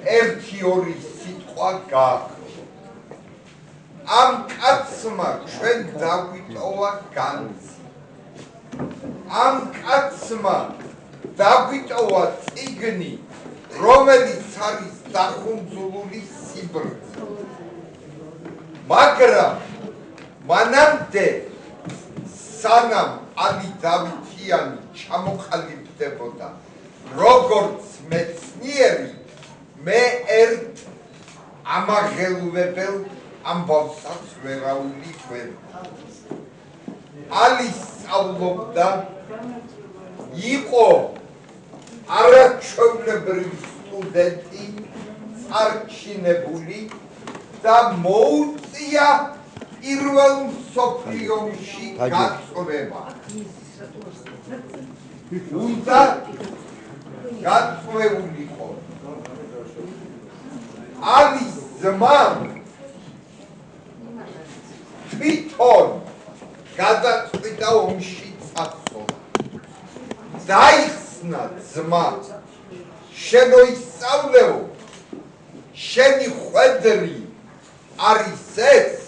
ერთი ორი სიტყვა გააქვთ. ამ კაცმა ჩვენ დაგვიტოვა განძი. ამ კაცმა დაგვიტოვა წიგნი, რომელიც არის დახუნძურული სიბრძნე. მაგრამ მანამდე სანამ ალი დავითიანი ჩამოყალიბდებოდა როგორც მეცნიერი, მე ერთ ამაღელვებელ ამბავსაც ვერავული ხვერდი. ალი სწავლობდა, იყო არაჩვეულებრივი სტუდენტი, წარჩინებული და მოუწია პირველ მსოფლიო ომში გაწვევა. უნდა გაწვეულიყო. ალის ძმა თვითონ გადაწყვიტა ომში წასვლა. დაიხსნა ძმა, შემოისწავლეო, შენი ხვედრი არის ეს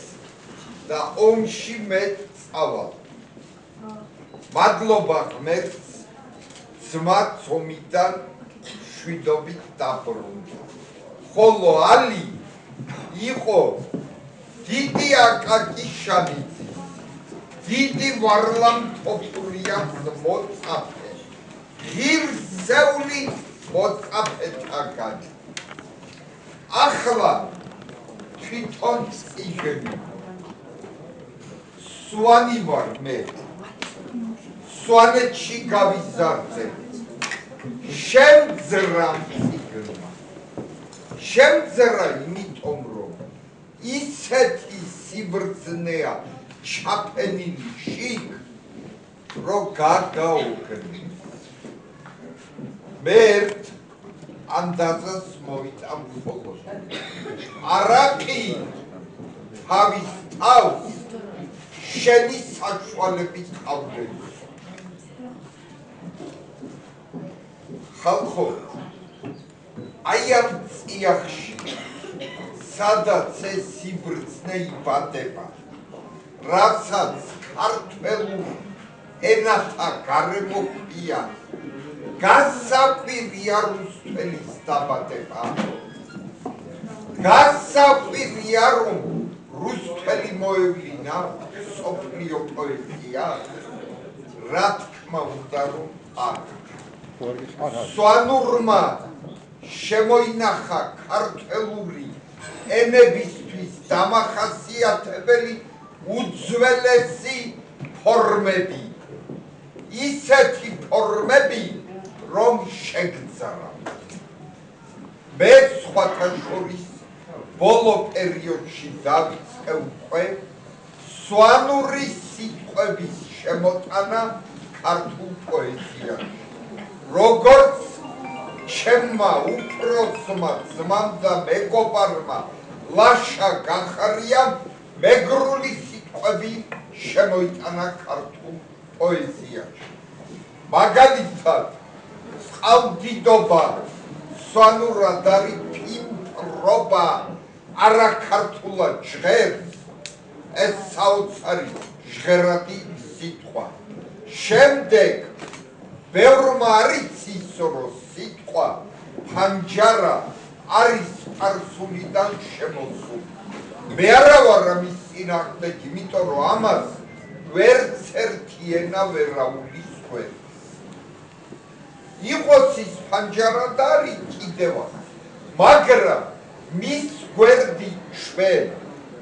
და ომში მე წავალ. მადლობა ღმერთს, ძმა ომიდან შვიდობით დაბრუნდა. ხოლო ალი იყო დიდი აკაკიშანიძის, დიდი ვარლამთოფურიას მოწაფე, ღირსეული მოწაფეთაგანი. ახლა თვითონ წიგნი. სვანი ვარ მე, სვანეთში გავიზარდე. შემძრა წიგნმა. შემძრა იმიტომ, რომ ისეთი სიბრძნეა ჩაფენილი შიგ, რომ გაგაუგნეს. მე ერთ ანდაზას მოვიტან მხოლოდ. არაყი თავის თავს შენი საშუალებით ყავდები. ხალხო, აი ამ წიაღში, სადაც ეს სიბრძნე იბადება, რასაც ქართველურ ენათა გარემოქმნია, გასაკვირია რუსთველის დაბადება. გასაკვირია, რომ რუსთველი მოევლინა მსოფლიო პოეზია, რა თქმა უნდა, რომ არა. სვანურმა შემოინახა ქართველური ენებისთვის დამახასიათებელი უძველესი ფორმები, ისეთი ფორმები, რომ შეგძარა. მე სხვათა შორის ბოლო პერიოდში დავიწყე უკვე სვანური სიტყვების შემოტანა ქართულ პოეზიაში. როგორც ჩემმა უფროსმა ძმამ და მეგობარმა ლაშა გახარიამ მეგრული სიტყვები შემოიტანა ქართულ პოეზიაში. მაგალითად, წყალდიდობა სვანურად არის ფიმფრობა, არაქართულად ჟღერს, ეს საოცარი ჟღერადი სიტყვა. შემდეგ ბევრმა არ იცის, რომ სიტყვა ფანჯარა არის სპარსულიდან შემოსული. მე არა ვარ ამის წინააღმდეგ, იმიტომ რომ ამას ვერც ერთი ენა ვერავულის ხვერს. იყოს ის ფანჯარა და არის კიდევ, მაგრამ მის გვერდი ჩვენ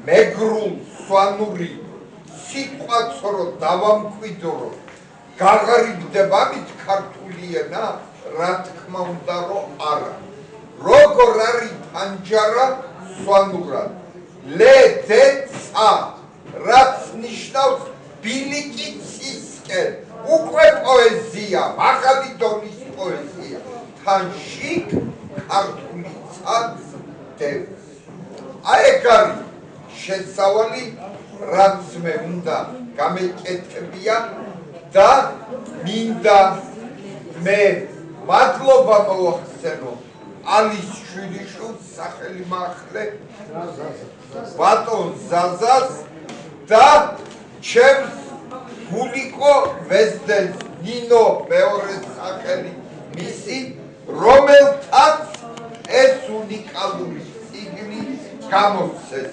მეგრულ სვანური სიტყვაც რომ დავამკვიდრო, გაღარიბდება ამით ქართული ენა, რა თქმა უნდა, რომ არა. როგორ არის ფანჯარა სვანურად? ლე-დე-ცა, რაც ნიშნავს ბილიკი ცისკენ, უკვე პოეზია, მაღალი დონის პოეზია. თან შიგ ქართული ცაც დევს. აი ეგ არის შესავალი, რაც მე უნდა გამეკეთებია და მინდა მე მადლობა მოახსენო ალის შვილიშვილს სახელი მაახლე ბატონ ზაზას და ჩემს გულიკო ვეზდენს ნინო მეორეს სახელი მისი რომელთაც ეს უნიკალური წიგნი გამოსცეს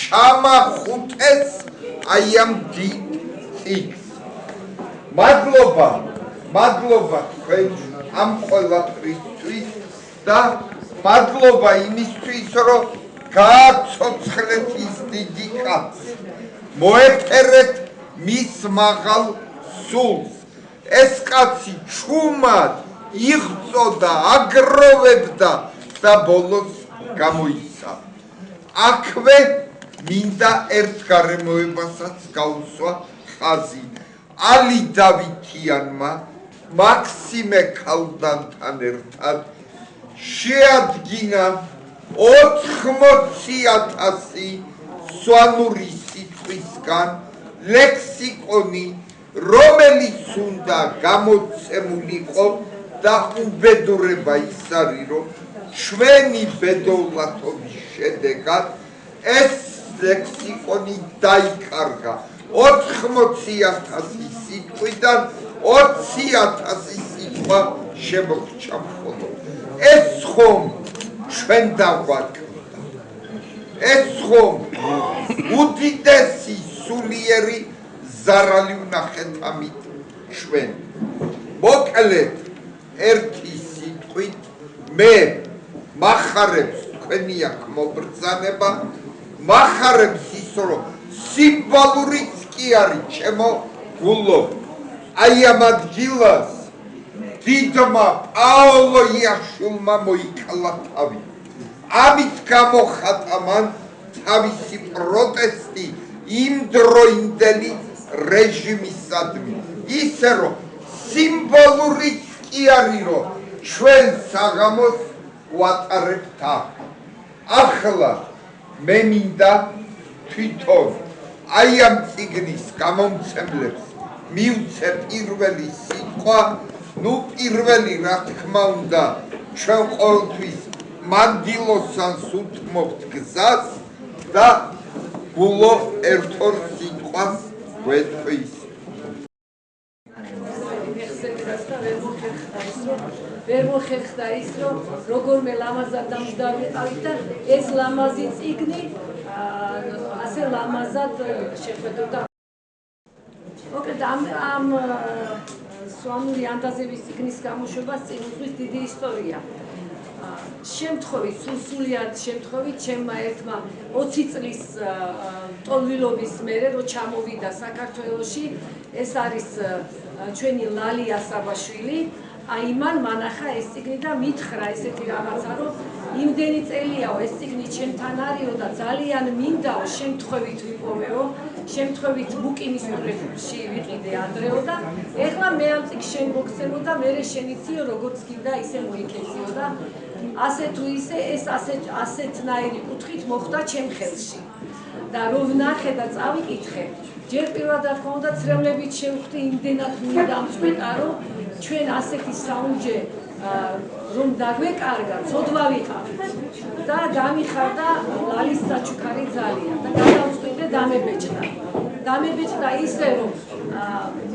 ჩამახუტეს აი ამ დიდ წიგნს მადლობა თქვენ ამ ყველაფრისთვის და მადლობა იმისთვის რომ გააცოცხლეთ ის დიდი კაცი მოეფერეთ მის მაღალ სულს ეს კაცი ჩუმად იღწოდა აგროვებდა და ბოლოს გამოიცა აქვე მინდა ერთ გარემოებასაც გაუსვა ხაზი ალი დავითიანმა მაქსიმე ქალდანთან ერთად შეადგინა 80,000 სვანური სიტყვისგან ლექსიკონი რომელიც უნდა გამოცემულიყო და უბედურება ის არის რომ ჩვენი ბედოვლათობის შედეგად ეს ლექსიკონი დაიკარგა 80,000 სიტყვიდან 20,000 სიტყვა შემოგრჩა მხოლოდ ეს ხომ ჩვენ დავგვაკლდა ეს ხომ უდიდესი სულიერი ზარალი ვნახეთ ამით ჩვენ მოკლედ ერთი სიტყვით მე მახარებს თქვენი აქ მობრძანება მახარებს ის რომ სიმბოლურიც კი არის ჩემო გულო აი ამ ადგილას დიდმა პაოლო იაშვილმა მოიკლა თავი ამით გამოხატა მან თავისი პროტესტი იმდროინდელი რეჟიმისადმი ისე რომ სიმბოლურიც კი არის რომ ჩვენ საღამოს ვატარებთ ახლა მე მინდა თვითონ აი ამ წიგნის გამომცემლებს მივცე პირველი სიტყვა ნუ პირველი რა თქმა უნდა ჩვენ ყოველთვის მანდილოსანს უთმობთ გზას და გულო ერთ-ორ სიტყვას გვეტყვის ვერ მოხერხდა ის რომ როგორმე ლამაზად დამჯდავიყავით და ეს ლამაზი წიგნი ასე ლამაზად შეხვედრდა მოკლედ ამ სვანური ანდაზების წიგნის გამოშვებას წინ უძღვის დიდი ისტორია შემთხვევით სრულიად შემთხვევით ჩემმა ერთმა 20 წლის ტოლვილობის მერე რო ჩამოვიდა საქართველოში ეს არის ჩვენი ლალია საბაშვილი აი მან მანახა ეს წიგნი და მითხრა ესეთი რაღაცა რომ იმდენი წელიაო ეს წიგნი ჩემთან არისო და ძალიან მინდაო შემთხვევით ვიპოვეო შემთხვევით ბუკინისტურებში ვიყიდე ადრეო და ეხლა მე ამ წიგნს შენ მოგცემო და მე შენიციო როგორც გინდა ისე მოიქეციო და ასე თუ ისე ეს ასეთნაირი კუთხით მოხვდა ჩემ ხელში და რომ ვნახე და წავიკითხე ჯერ პირველად რა თქმა უნდა ცრემლებით შევხვდი იმდენად მინდა ამწყვეტა რომ ჩვენ ასეთი საუნჯე რომ დაგვეკარგა ცოდვა ვიყავით და გამიხარდა ლალის საჩუქარი ძალიან და გადავწყვიტე დამებეჭდა ისე რომ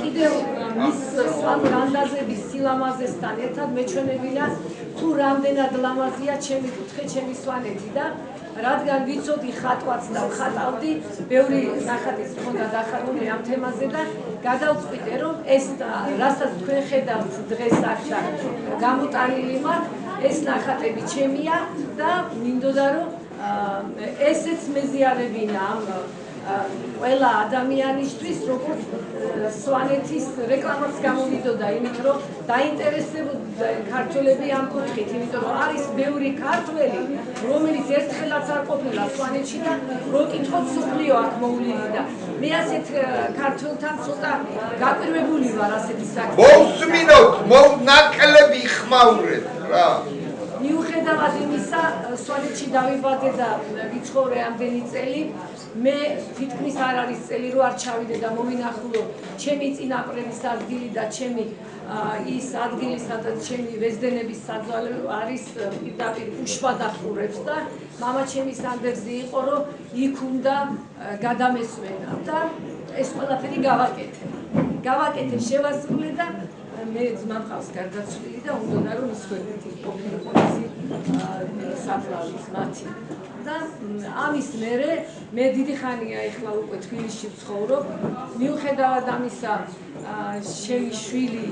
კიდევ მის სვანურ ანდაზების სილამაზესთან ერთად მეჩვენებინა თუ რამდენად ლამაზია ჩემი კუთხე ჩემი სვანეთი და რადგან ვიცოდი ხატვაც და ვხატავდი ბევრი ნახატის მქონდა დახატული ამ თემაზე და გადავწყვიტე რომ ეს რასაც თქვენ ხედავთ დღეს აქ და გამოტანილი მაქვს ეს ნახატები ჩემია და მინდოდა რომ ესეც მეზიარებინა ამ ყველა ადამიანისთვის როგორც სვანეთის რეკლამაც გამოვიდოდა იმით რომ დაინტერესებოდა ქართველები ამ კუთხით იმიტომ რომ არის ბევრი ქართველი რომელიც ერთხელაც არ ყოფილა სვანეთში და რო კითხოთ სოფლიო აქ მოვლილი და მე ასეთ ქართველთან ცოტა გაკვირვებული ვარ ასეთი საქმე მოვსმინოთ ნაკლები ხმაურეთ რა მიუხედავად იმისა სვანეთში დავიბადე და ვიცხოვრე ამდენი წელი მე თითქმის არ არის წელი რომ არ ჩავიდე და მომინახულო ჩემი წინაპრების ადგილი და ჩემი ის ადგილი სადაც ჩემი ვეზდენების საძვალე არის პირდაპირ უშვა დახურებს და მამა ჩემი სანდერძი იყო რომ იქ უნდა გადამესვენა და ეს ყველაფერი გავაკეთე შევასრულე და მე ძმა მყავს გარდაცვლილი და უნდა რომ ის ქვეყნით ყოფილიყო ისი საფლავის მათი და ამის მერე მე დიდი ხანია ეხლა უკვე თბილისში ვცხოვრობ მიუხედავად ამისა ჩემი შვილი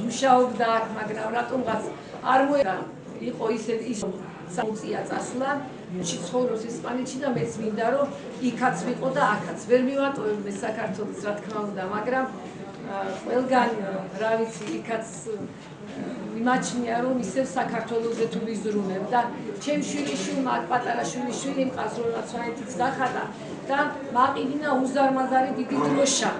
მუშაობდა აქ მაგრამ რატომღაც არ მოედა იყო ისე ის საუწია წასვლა ცხოვრობს ესპანეთში და მეც მინდა რომ იქაც ვიყო და აქაც ვერ მივატოვებ მე საქართველოს რა თქმა უნდა მაგრამ ყველგან რა ვიცი იქაც მიმაჩნია რომ ისევ საქართველოზე თუ ვიზრუნებ და ჩემ შვილიშვილმა პატარა შვილიშვილი მყავს რომელიც სვანეთიც დახატა და მაყიდინა უზარმაზარი დიდი დროშა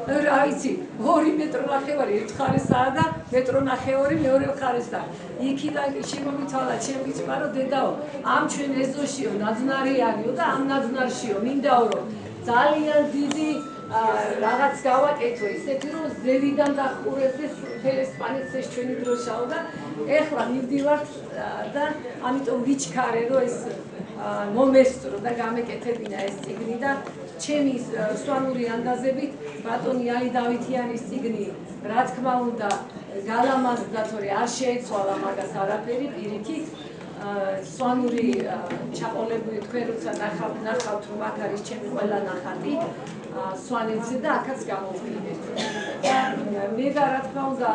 რა ვიცი 2 მეტრო ნახევარი ერთ მხარესაა და მეტრო ნახევარი მეორე მხარესაა იქიდან შემომითვალა ჩემი ძმა რომ დედაო ამ ჩვენ ეზოშიო ნაძნარიანიო და ამ ნაძნარშიო მინდაო რომ ძალიან დიდი რაღაც გავაკეთო ისეთი რომ ზევიდან დახურებდეს მთელ ესპანეთს ეს ჩვენი დროშაო და ეხლა მივდივართ და ამიტომ ვიჩქარე რომ ეს მომესწრო და გამეკეთებინა ეს წიგნი და ჩემი სვანური ანდაზებით ბატონი ალი დავითიანის წიგნი რა თქმა უნდა გალამაზდა თორე არ შეეცვალა მაგას არაფერი პირიქით სვანური ჩაყოლებული თქვენ როცა ნახავთ რომ აქ არის ჩემი ყველა ნახატი სვანეთზე და აქაც გამოვიდეთ მე და რა თქმა უნდა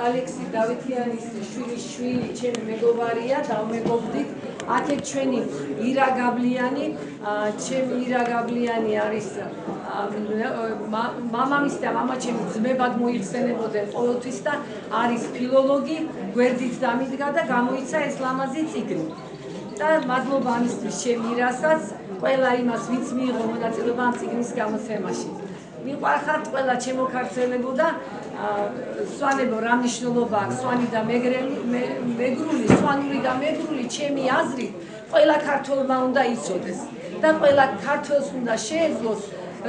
ალექსი დავითიანის შვილი ჩემი მეგობარია დავმეგობრდით აქეთ ჩვენი ირა გაბლიანი ჩემი ირა გაბლიანი არის მამამისი და მამა ჩემი ძმებად მოიხსენებოდნენ ყოველთვის და არის ფილოლოგი გვერდით დამიდგა და გამოიცა ეს ლამაზი წიგნი და მადლობა ამისთვის ჩემი ირასაც ყველა იმას ვინც მიიღო მონაწილეობა ამ წიგნის გამოცემაში მიყვარხართ ყველა ჩემო ქართველებო და სვანებო რა მნიშვნელობა აქვს სვანი და მეგრული სვანური და მეგრული ჩემი აზრით ყველა ქართველმა უნდა იცოდეს და ყველა ქართველს უნდა შეეძლოს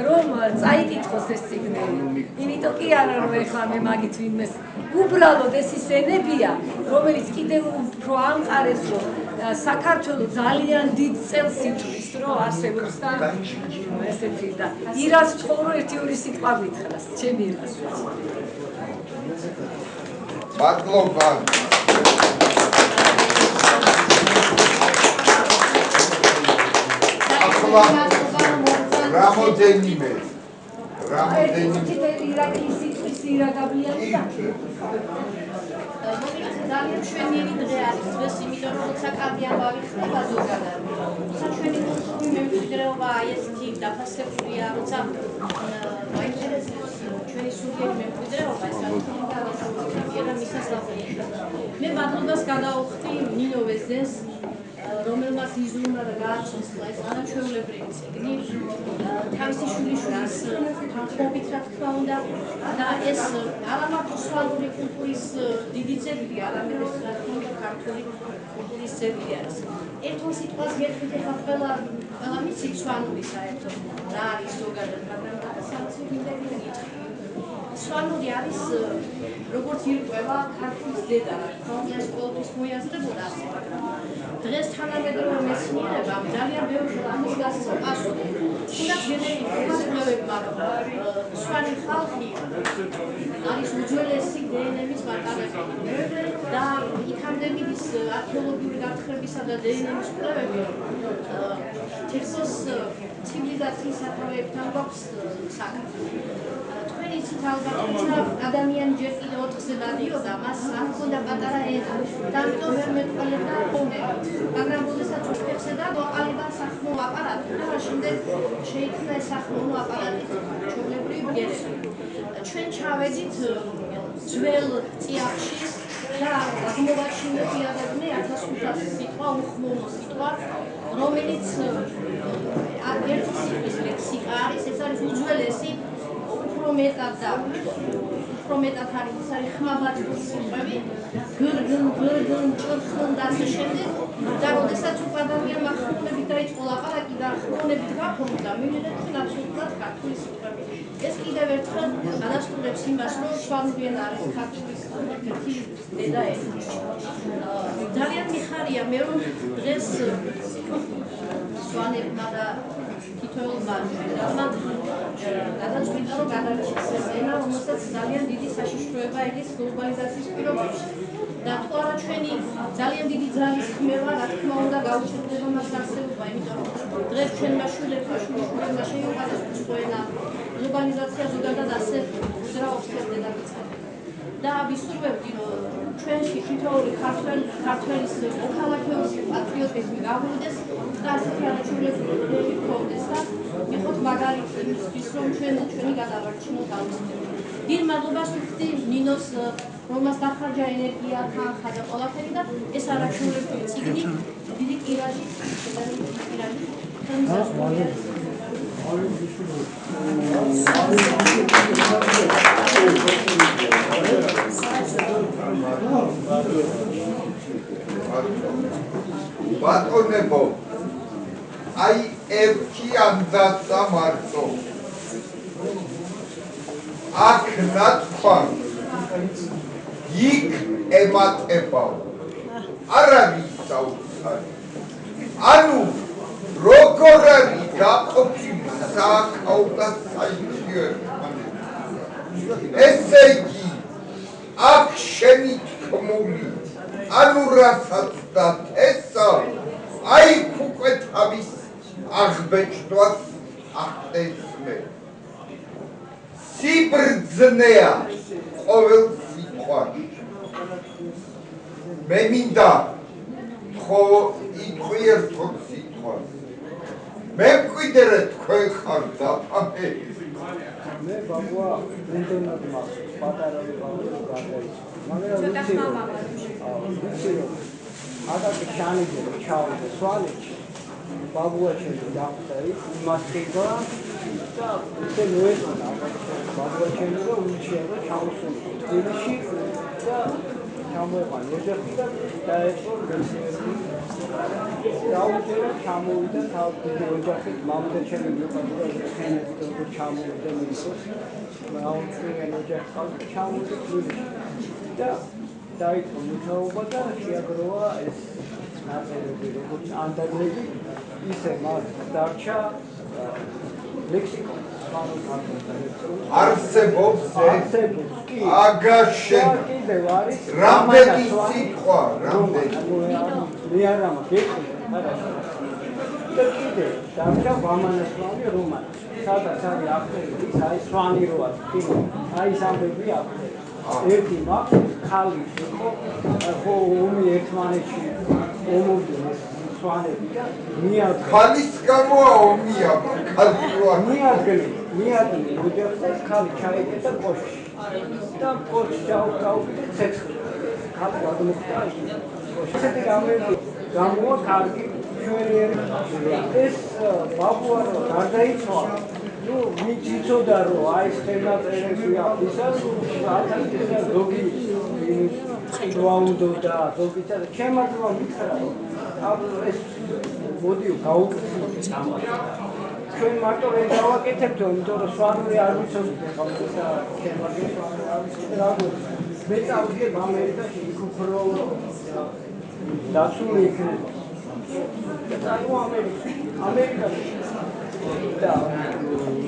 რომ წაიკითხოს ეს წიგნები იმიტომ კი არა რომ ეხლა მე მაგით ვინმეს უბრალოდ ეს ის ენებია რომელიც კიდევ უფრო ამყარებს რომ საქართველოს ძალიან დიდ წელს იწვლის რომ არსებობს და ესეთი და ირას თხოვრო 1-2 სიტყვა გითხრას ჩემი ირას მადლობა რამოდენიმე ირა გაბლიანი და ძალიან ჩვენიერი დღე არის დღეს, იმიტომ რომ როცა კარგი ამბავი ხდება ზოგადად. როცა ჩვენი კულტურული მემკვიდრეობა ესეთი დაფასებულია, როცა მაინტერესებს ჩვენი სულიერი მემკვიდრეობა, ეს რა თქმა მისასალმია. მე მადლობას გადავხდი ნინო ვეზდენს, რომელმაც იზრუნა და გააცნო ეს განაჩვეულებრივი წიგნი თავისი შვილიშვილის თანხმობით რა თქმა უნდა და ეს არამარტო სვანური კულტურის დიდი ძეგლი არამედ ეს რა თქმა უნდა ქართული კულტურის ძეგლი არის ერთ-ერთ სიტყვას გეტყვით ახლა ყველა მიცით სვანური საერთოდ რა არის ზოგადად მაგრამ სანაცვლოდ სვანური არის როგორც ირკვევა ქართლის დედა რა თქმა უნდა ეს ყოველთვის მოიაზრებოდა ასე მაგრამ დღეს თანამედროვე მეცნიერებამ ძალიან ბევრი ამის გასცემ პასუხი. თუნდაც გენეტიკოსებმა სვანი ხალხი არის უძველესი დნმ-ის მატარებელი და იქამდე მიდის არქეოლოგიური გათხრებისა და დნმ-ის კვლევები თითქოს ცივილიზაციის სათავეებთან გვაქვს საქმე. თქვენ იცით ალბათ როცა ადამიანი ჯერ კიდევ 4-ზე დადიოდა მას არ ჰქონდა პატარა ენა და ამიტომ ვერ მეტყველებდა ფონებით მაგრამ როდესაც უხერხზე და აყალიბა სახმო აპარატი და შემდეგ შეიქმნა ეს სახმო აპარატი ჩვეულებრივი ბგერები ჩვენ ჩავედით ძველ წიაღში და აღმოვაჩინებიარებდნენ 1500 სიტყვა უხმოვო სიტყვა რომელიც ერთ სიტყვის ლექსიკა არის ეს არის უძველესი უფრო მეტად არის ხმაბატური სიტყვები გრგნ ჭრხნ და ასე შემდეგ და როდესაც უკვე ადამიანმა ხრონებით დაიწყო ლაპარაკი და ხრონებით გაფორმდა მივიღეთ ჩვენ აბსოლუტურად ქართული სიტყვები. ეს კიდევ ერთხელ ანასტურებს იმას, რომ სვანური ენა არის ქართული ერთი დედა ენა. ძალიან მიხარია მე რომ დღეს სვანებმა და თითოეულმა ჟურნალმა გადაწყვიტა რომ გადარჩეს ეს ენა, რომელსაც ძალიან დიდი საშიშროება ედის გლობალიზაციის პირობებში. და თუ არა ჩვენი ძალიან დიდი ძალის ხმევა, რა თქმა უნდა, გაუჩნდება მას არსებობა, იმიტომ რომ დღეს ჩვენმა შვილებმა შვილიშვილებმა შეიყვანეს უცხო ენა. გლობალიზაცია ზოგადად ასე უძრაობს დედამიწაზე. და ვისურვებდი, რომ ჩვენში თითოეული ქართველის მოქალაქეობის პატრიოტიზმი გავრცელდეს და ასეთი არაჩვეულებრივი გქონდეს და იყოთ მაგალითი იმისთვის, რომ ჩვენი გადავარჩინოთ ამისთვის. დიდ მადლობას ვუხდი ნინოს, რომელმაც დახარჯა ენერგია, თანხა და ყველაფერი და ეს არაჩვეულებრივი წიგნი დიდი ტირაჟით, ბატონებო, აი ერთი ამდაცა მარტო აქ ნათქვამ იქ ემატებაო არავის საუბარი ანუ როგორ არის გაყოფილი სააკაო და საინჟინრო ერთმანეთი ესე იგი აქ შენი თქმული ანუ რასაც და ესა აი უკვე თავის აღბეჭდვას ახდენსმე სიბრძნეა ყოველ სიტყვაში მე მინდა ხო იყვიერთოთ სიტყვას მე მკვიდრე თქვენ ხარ დაფამები მე ბაბუა ინტერნეტ მახსოვს პატარა ბაბუა გადაიჭრა მაგრამ ვიცი რომ აკაკი ჩანიძე ჩავიდა სვანეთში ბაბუა ჩემი დახვდა იმას ხება და ისე მოეწონა ბაბუა ჩემი რომ უჩიარო ჩამოსული თბილისში და ჩამოეყანა ოჯახი და დაეწყო გასწრები დაუჯერა ჩამოვიდა თავისი ოჯახით მამდა ჩემი მიყვარდა ხენებით როგორ ჩამოვიდა მისოს მაუწვიან ოჯახს ყავდა ჩამოვიდა თბილისში და დაიწყო მუშაობა და შეაგროვა ეს ნაწილები როგორც ანდაგლები ისე მას დარჩა ლექსიკონი არსებობს კი აგაშენ კიდევ არის რამდენი სიტყვა რამდენი მე არა მგეკი არა და კიდე დარჩა ვამანასვანი რომანი სადაც არის ახალი ის აი სვანი როა კიდე აი სამბები ახალი ერთი მაქვს ხალი იყო ხო ომი ერთმანეთში ომობდნენ სვანები და მიადგა ხალის გამოა ომია მიადგნენ ოჯახს ხალი ჩაიგდა კოშკში და კოშკი ჩაუყავდა ცეცხლი ხალი გადმოხდა ესეთი გამოა კარგი ჩვენიერი ეს ბაბუა გარდაიცვალა ну ვიცოდა რომ აი ეს ხელნაწერები აფისას ათასი ზოგი ჩუაუდოდა ზოგი და ჩემმა მითხრა ეს მოდიო გაუწევთ ამას ჩვენ მარტო ვერ დავაკეთებთ იმიტომ რომ სვანური არ ვიცოდი ხალხისა ჩემმა სვანური არ ვიცოდი როგორ მე წავიდე ამერიკაში იქ უფრო დაცული იქნება და აი ამერიკაში და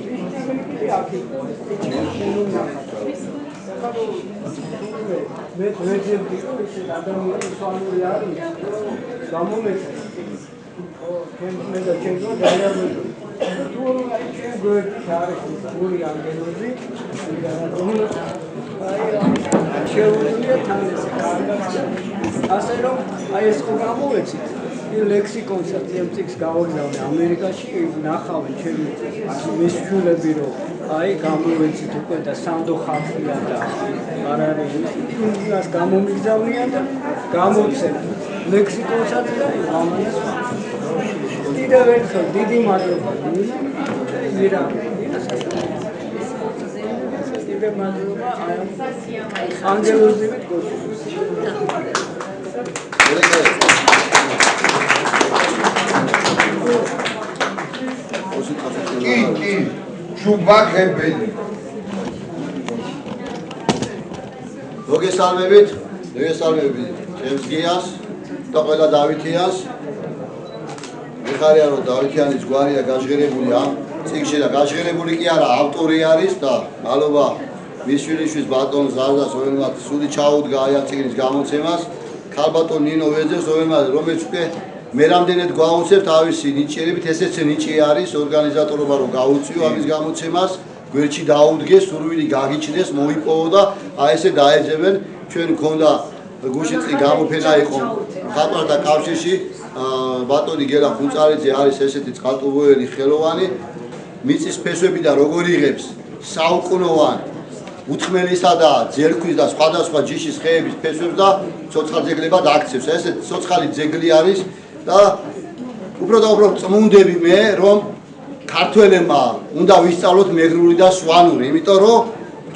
ისეთი აქი მე ძვეძებდი ისე ადამიანი სვანური არის გამომეცა მე და ჩემო დაიარბე თუ აი ჩვენ გვერდით არის ორი ანგელოზი შეუძლია თანაც ასე რომ აი ეს ხო გამოვეცით ლექსიკონსაც წიგნს გავაგზავნე ამერიკაში ნახავენ ჩემი მისშულები რომ აი გამოვეცით უკვე და სანდო ხალხია და არ არის იმას გამომიგზავნიან და გამოცემ ლექსიკონსაც და ამას კიდევ ერთხელ დიდი მადლობა ირა კიდევ მადლობა ანგელოზივით გოჩი უბახებელი. მოგესალმებით ჩემს გიას და ყველა დავითიანს. მიხარია რომ დავითიანის გვარია გაჟღერებული ამ წიგნში და გაჟღერებული კი არა ავტორი არის და მადლობა მის შვილიშვილს ბატონ ზარდას რომელმაც სული ჩაუდგა აი ამ წიგნის გამოცემას. ქალბატონ ნინო ვეძებს რომელიც უკვე მე რამდენად გვაუწევთ თავისი ნიჭიერებით ესეც ნიჭი არის ორგანიზატორობა რომ გაუწიო ამის გამოცემას. გვერდში დაუდგეს, სურვილი გაგიჩნდეს, მოიპოვო და აი ესე დაეძებენ. ჩვენ მქონდა გუშინ წინ გამოფენა იყო ხალხთა კავშირში ბატონი გელა ხუნწარიძე არის ესეთი წყალტუბოელი ხელოვანი მიწის ფესვები და როგორ იღებს საუკუნოვან უცხმელისა და ძერქვის და სხვადასხვა ჯიშის ხეების ფესვებს და ცოცხალ ძეგლებად აქცევს. ესეთ ცოცხალი ძეგლი არის და უბრალოდ წმუნდები მე რომ ქართველებმა უნდა ვისწავლოთ მეგრული და სვანური, იმიტომ რომ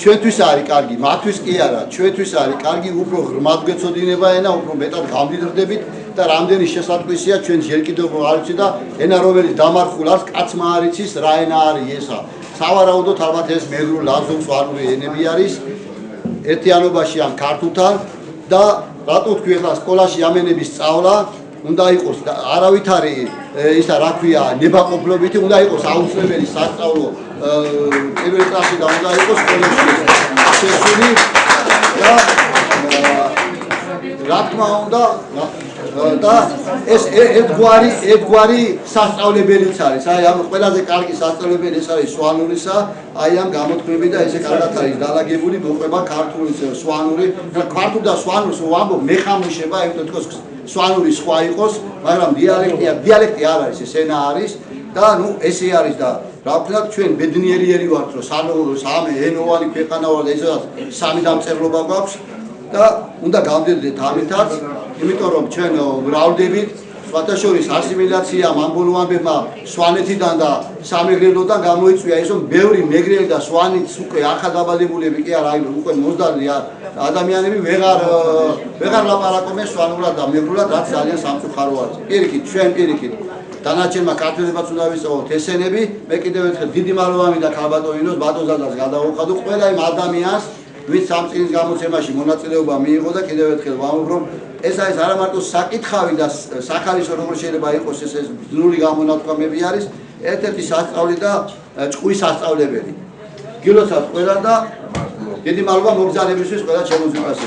ჩვენთვის არის კარგი, მათთვის კი არა, ჩვენთვის არის კარგი, უფრო ღრმად გვეცოდინება ენა, უფრო მეტად გამდიდრდებით და რამდენი შესაძლოა ჩვენ ჯერ კიდევ არ ვიცი და ენა რომელიც დამარხულ არის, კაცმა არ იცის რა ენა არის ესა. სავარაუდოდ ალბათ ეს მეგრულ ლაზურ სვანური ენები არის ერთიანობაში ამ ქართულთან და რატო თქვი ახლა სკოლაში ამ ენების სწავლა უნდა იყოს არავითარი ისა რა ქვია ნებაყოფლობითი უნდა იყოს აუცილებელი სასწავლო პირველ კლასში და უნდა იყოს სკოლაში შესული და რა თქმა უნდა და ეს ერთგვარი სასწავლებელიც არის აი ამ ყველაზე კარგი სასწავლებელი ეს არის სვანურისა აი ამ გამოთქმები და ესე კარგად არის დალაგებული მოყვება ქართულის სვანური ქართულ და სვანურს ვამბობ მეხამუშება იმიტომ თქოს სვანური სხვა იყოს მაგრამ დიალექტი არ არის ეს ენა არის და ნუ ესე არის და რა ვქნათ ჩვენ ბედნიერი ვართ რომ სამე ენოვანი ქვეყანა ვართ ესაც სამი დამწერლობა გვაქვს და უნდა გავდედეთ ამითაც იმიტომ რომ ჩვენ მრავლდებით სხვათა შორის ასიმილაციამ ამბოლოამბებმა სვანეთიდან და სამეგრელოდან გამოიწვია ის რომ ბევრი მეგრელი და სვანიც უკვე ახალგაბადებულები კი არა აი უკვე მოსდალი ადამიანები ვეღარ ლაპარაკობენ სვანურად და მეგრულად რაც ძალიან სამწუხარო არის პირიქით ჩვენ პირიქით დანარჩენმა ქართველებმაც უნდა ვისწავლოთ ესენები მე კიდევ ერთხელ დიდი მადლობა და ქალბატონინოს ბატონ ზადას გადავუხადო ყველა იმ ადამიანს ვინც ამ წიგნის გამოცემაში მონაწილეობა მიიღო და კიდევ ერთხელ ვამბობ რომ ეს არის არა მარტო საკითხავი და სახალისო როგორ შეიძლება იყოს ეს ბრძნული გამონათქვამები არის ერთ-ერთი სასწავლი და ჭკუის სასწავლებელი გილოცავთ ყველა და დიდი მადლობა მოგზაურებისთვის ყველა შემოწმებას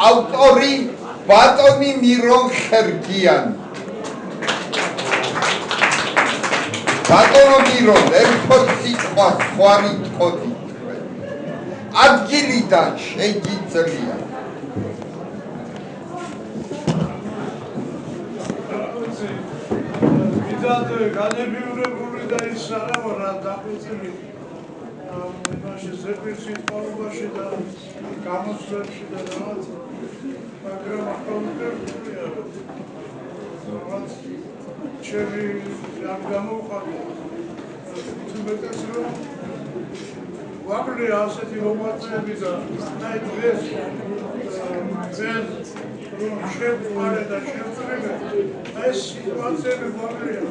ავტორი ბატონი მირონ ხერგიანი. ბატონო მირონ, ერთად სიტყვა სხვარი თქოთი თქვენ. ადგილიდან შეგიძლია. მიდადე განებიურებული და ის არა რა დახვეწილი. მაშინ ზეპირში თვალობაში და გამოსვლებში და რაღაც მაგრამ ახალმოყრილია რაღაც ჩემი არ გამოვხატე თუმცა რომ ვაკლი ასეთი მომაწვევი და აი დღეს ძენ რომ შევყარე და შევწრებე ეს სიტუაციები ვაკლია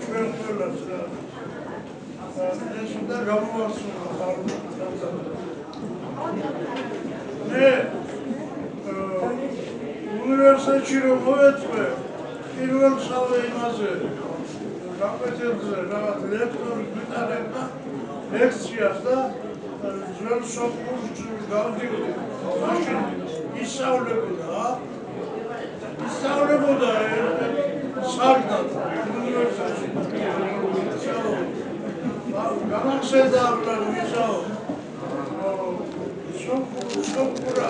ჩვენ ყველას და ეს უნდა გამოვასრულო უნივერსიტეტში რომ მოვეწვე პირველ სავალ იმაზე გაკვეთილზე რაღაც ლექტორი გვიტარებდა ლექციას და ძველ სოფლში გავდივდი, მაშინ ისწავლებოდა სარდად უნივერსიტეტში. გამახსენდა ვიზაო. სოფურა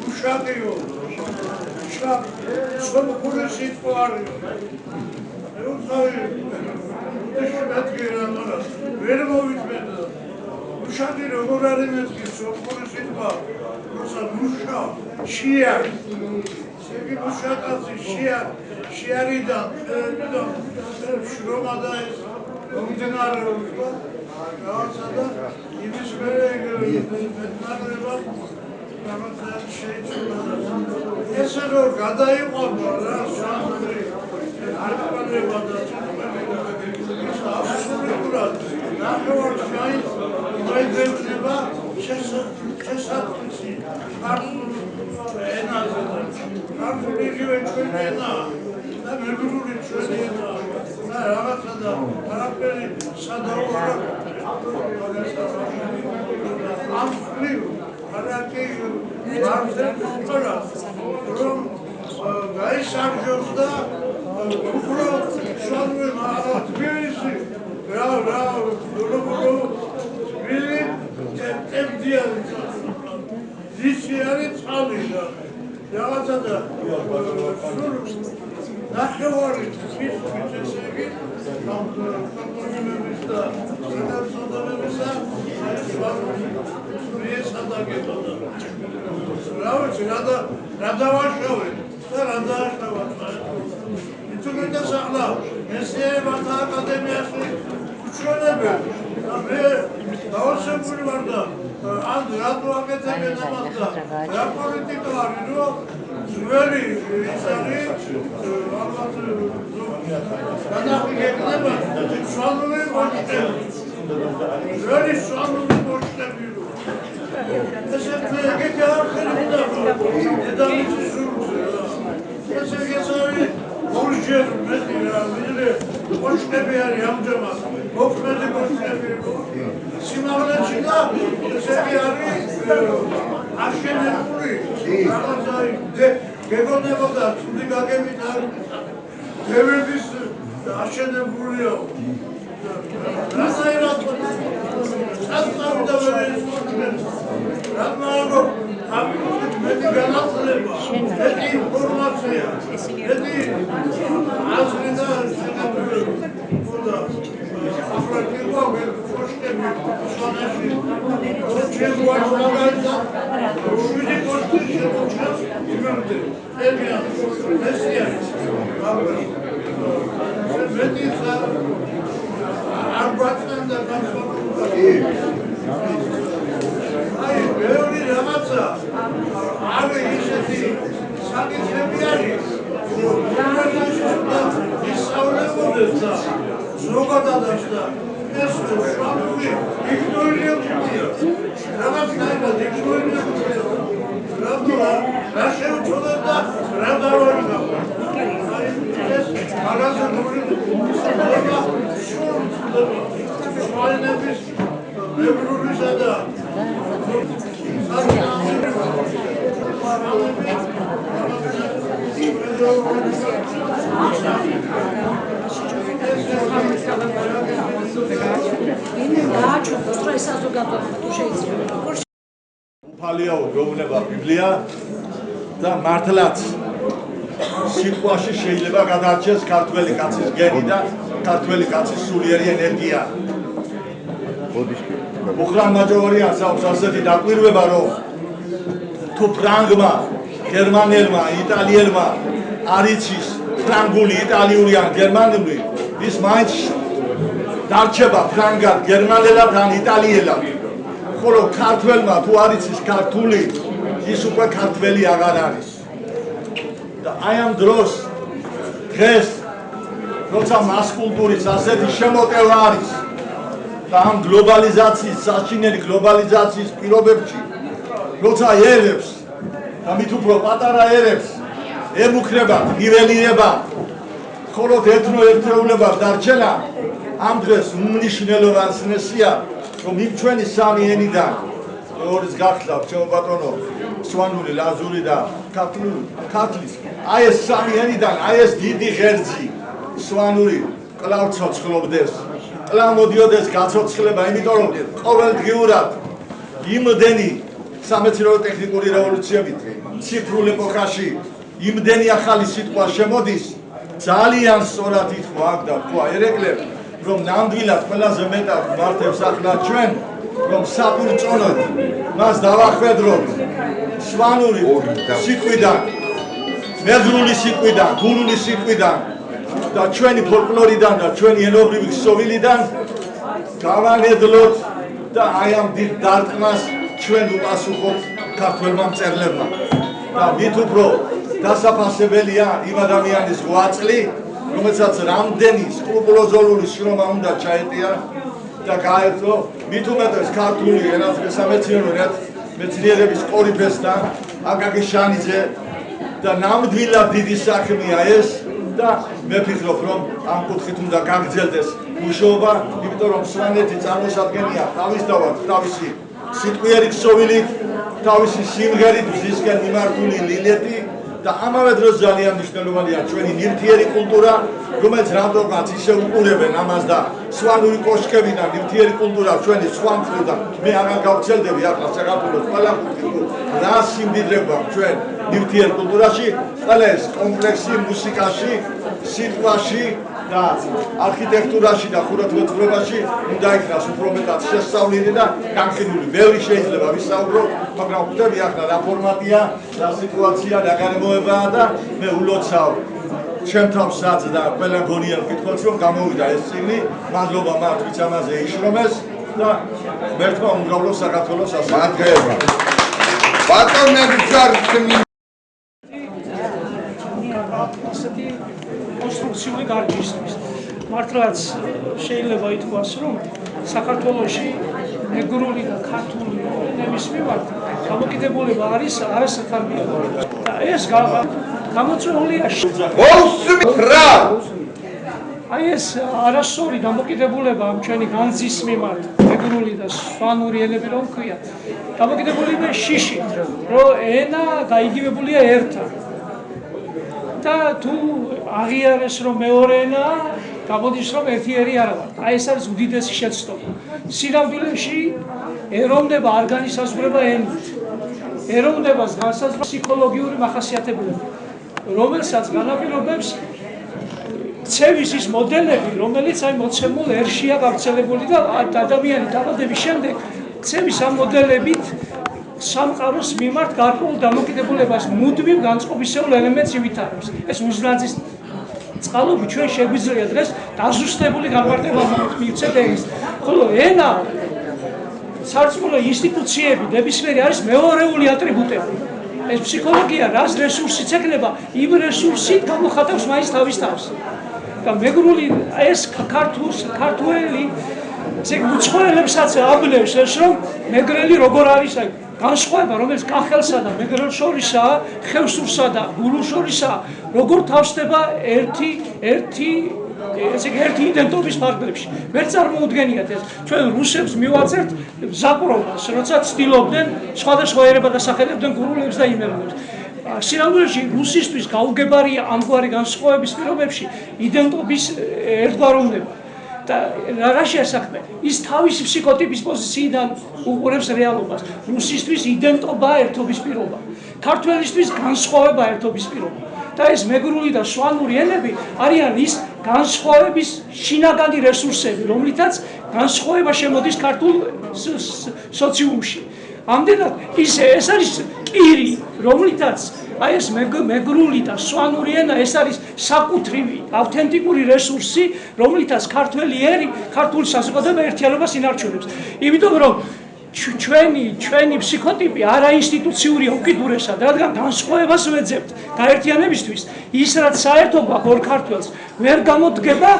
უშაკიო. სოფური სიტყვა არის. ეუცავი ვერ მოვიწმენდა. უშაკი როგორ არის მეთქი სოფური სიტყვა, როცა მუშა შიარ სები მუშაკაცი შიარიდან შრომა და ეს მომდინარეობს რაღაცა და იმის მერე მეტნაკლებად რაღაცა შეიძლება ესე რომ გადაიყვანო რა სამდრი არკანება და აბსოლუტურად ნახევარს გაიძებნება შესაძლისი ენაზე და ქართული იგივე ჩვენი ენა და მეგრული ჩვენი ენა და რაღაცა და არაფერი სადაუარა ამ ხლივ არაკი ვარდერა რომ გაისარჯოს და უბრალოდ შანვე მაღლა თბილისი რა ვილი ტემდია ისი არის წყალი და რაღაცა და ნახევარი ის ესეგი კომპონენტების და გადასადებისა ეს ადაგებოდა რა ვიცი რა დავაშავეთ და რა დააშავათ ითუმეტეს ახლა მეცნიერებათა აკადემიაში უჩვენებენ და მე დავასებული ვარ და ან რატო აკეთებენ ამას და რა პოლიტიკა არის რომ ძველი ის არის ალბათ გადახიგება სვანური მოჭდები ძველი სვანური მოჭდები ესე ეგეთი არხები და დედამიწის სულზე ესე გესავი ორჯერ მეტი რა ვიდრე მოჭდები არის ამჯერად მოქმედი მოჭდები სიმაღლეში და ესე არის აშენებული რაღაცა გეგონებოდა ცუდი გაგებით არ დევერდის აშენებულია რასაირად და რატმარო მეტი განათლება მეტი ინფორმაცია მეტი აზრი და შეხედულება აფრიკა ვერკოშტები სვანაში შეგვაჩვენდა შვიდი კოშკი შემოჩნდა იმერდე ელია ესია მეტი არ გვაჩნდა განსხვავება აი ბევრი რაღაცა არის ისეთი საკითხები არის ისწავლებოდეს და ზოგადადაც და ეს შვაბული იგნორირებულია რაღაც დაიბად იგნორირებულია რა შეუჩვენებ და რა დავარგა აი ეს რაღაცა მოგვიდა შუალნების მეგრულისა და უფალიაო გვეუბნება ბიბლია და მართლაც სიტყვაში შეიძლება გადარჩეს ქართველი კაცის გენი და ქართველი კაცის სულიერი ენერგია. მუხრან მაჯორიანს აქვს ასეთი დაკვირვება, რომ თუ ფრანგმა, გერმანელმა, იტალიელმა არ იცის ფრანგული, იტალიური ან გერმანული, ის მაინც დარჩება ფრანგად, გერმანელად ან იტალიელად. ხოლო ქართველმა თუ არ იცის ქართული, ის უკვე ქართველი აღარ არის. და აი ამ დროს დღეს როცა მასკულტურის ასეთი შემოტევა არის და ამ გლობალიზაციის, საშინელი გლობალიზაციის პირობებში, როცა ერებს და მით უფრო პატარა ერებს ემუქრება, ნიველირება, მხოლოდ ეთნოერთეულებას დარჩენა, ამ დღეს უმნიშვნელოვანესია რომ იმ ჩვენი სამი ენიდან ორის გახლავთ ჩემო ბატონო სვანური, ლაზური და ქართლის აი ეს სამი ენიდან აი ეს დიდი ღერძი სვანური კлау ცოცხლობდეს კлау მოდიოდეს გაცოცხლება იმიტომ რომ ყოველდღიურად იმდენი სამეცნიერო ტექნიკური რევოლუციებით ციფრულ ეპოქაში იმდენი ახალი სიტყვა შემოდის ძალიან სწორად ითქვა აქ და თქვა ერეკლე რომ ნამდვილად ყველაზე მეტად მართებს ახლა ჩვენ რომ საფურწონოდ მას დავახვედროთ სვანური სიტყვიდან მეგრული სიტყვიდან გურული სიტყვიდან და ჩვენი ფოლკლორიდან და ჩვენი ენობრივი ქსოვილიდან გავანედლოთ და აი ამ დიდ დარტყმას ჩვენ უპასუხოთ ქართველმა მწერლებმა და მით უფრო დასაფასებელია იმ ადამიანის ღვაწლი რომელსაც რამდენი სკრუპულოზური შრომა უნდა ჩაეტია და გაერთო მით უმეტეს ქართული ენათა სამეცნიერო მეცნიერების კორიფესთან აკაკი შანიძე და ნამდვილად დიდი საქმეა ეს და მე ვფიქრობ რომ ამ კუთხით უნდა გაგრძელდეს მუშაობა იმიტომ რომ სვანეთი წარმოსადგენია თავისთავად თავისი სიტყვიერი ქსოვილით თავისი სიმღერით მზისკენ მიმართული ლილეთი და ამავე დროს ძალიან მნიშვნელოვანია ჩვენი ნივთიერი კულტურა რომელიც რამდენად ისე უყურებენ ამას და სვანური კოშკებიდან ნივთიერი კულტურა ჩვენი სვანთლიდან მე აღარ გავცელდები ახლა საქართველოს ყველა კულტურა რა სიმდიდრეა ჩვენ ნივთიერ კულტურაში ყველა ეს კომპლექსი მუსიკაში სიტყვაში და არქიტექტურაში და ხუროთმოძღვრებაში უნდა იქნას უფრო მეტად შესწავლილი და განხილული ბევრი შეიძლება ვისაუბრო მაგრამ ხვდები ახლა რა ფორმატია რა სიტუაცია და გარემოებაა და მე ულოცავ ჩემ თავსაც და ყველა გონიერ მკითხველს რომ გამოვიდა ეს წიგნი მადლობა მათ ვინც ამაზე იშრომეს და მერთმა უმრავლო საქართველოს მადლობა ბატონები ჯარში ასეთი კონსტრუქციული გარჯისთვის. მართლაც შეიძლება ითქვას, რომ საქართველოში მეგრული და ქართული ენების მიმართ დამოკიდებულება არის არასახარბიელო. და ეს გამოწვეულია მოსმრა აი ეს არასწორი დამოკიდებულება ამ ჩვენი განძის მიმართ მეგრული და სვანური ენები რომ ქვია დამოკიდებულება შიშით რომ ენა გაიგივებულია ერთად და თუ აღიარეს რომ მეორე ენა გამოდის რომ ერთიერი არა ვარ. აი ეს არის უდიდესი შეცდომა. სინამდვილეში ეროვნება არ განისაზღვრება ენით. ეროვნებას განსაზღვრება ფსიქოლოგიური მახასიათებლები, რომელსაც განაპირობებს ცევის ის მოდელები, რომელიც აი მოცემულ ერშია გავრცელებული და ადამიანი დაბადების შემდეგ ცევის ამ მოდელებით სამყაროს მიმართ გარკვეულ დამოკიდებულებას მუდმივ განწყობისეულ ელემენტს ივითარებს. ეს უზნაძის წყალობით ჩვენ შეგვიძლია დღეს დაზუსტებული განმარტება მივცეთ ენის. ხოლო ენა სარწმუნო ინსტიტუციები ნებისმიერი არის მეორეული ატრიბუტები. ეს ფსიქოლოგია რას რესურსიც ექნება, იმ რესურსით გამოხატავს მაინც თავის თავს. და მეგრული ეს ქართველი ესე უცხოელებსაც აბნევს ეს რომ მეგრელი როგორ არის აი განსხვავება რომელიც კახელსა და მეგრელს შორისაა, ხევსურსა და გულუს შორისაა, როგორ თავსდება ერთი იდენტობის ფარგლებში. ვერ წარმოუდგენიათ ეს. ჩვენ რუსებს მივაწერთ ზაპრობას, როცა ცდილობდნენ სხვადასხვა ერებად ასახელებდნენ გურულებს და იმერლებს. სინამდვილეში რუსისთვის გაუგებარია ამგვარი განსხვავების პირობებში იდენტობის ერთგვაროვნება. და რაშია საქმე? ის თავისი ფსიქოტიპის პოზიციიდან უყურებს რეალობას. რუსისთვის იდენტობა ერთობის პირობა. ქართველისთვის განსხვავება ერთობის პირობა. და ეს მეგრული და სვანური ენები არიან ის განსხვავების შინაგანი რესურსები, რომლითაც განსხვავება შემოდის ქართულ სოციუმში. ამდენად ეს არის კირი, რომლითაც აი ეს მეგრული და სვანური ენა ეს არის საკუთრივი, ავთენტიკური რესურსი, რომლითაც ქართველი ერი, ქართული საზოგადოება ერთიანობას ინარჩუნებს. იმიტომ რომ ჩვენი ფსიქოტიპი არაინსტიტუციური უკიდურესად, რადგან განსხვავებას ვეძებთ გაერთიანებისთვის, ის რაც საერთო გვაქვს ორ ქართველს, ვერ გამოდგება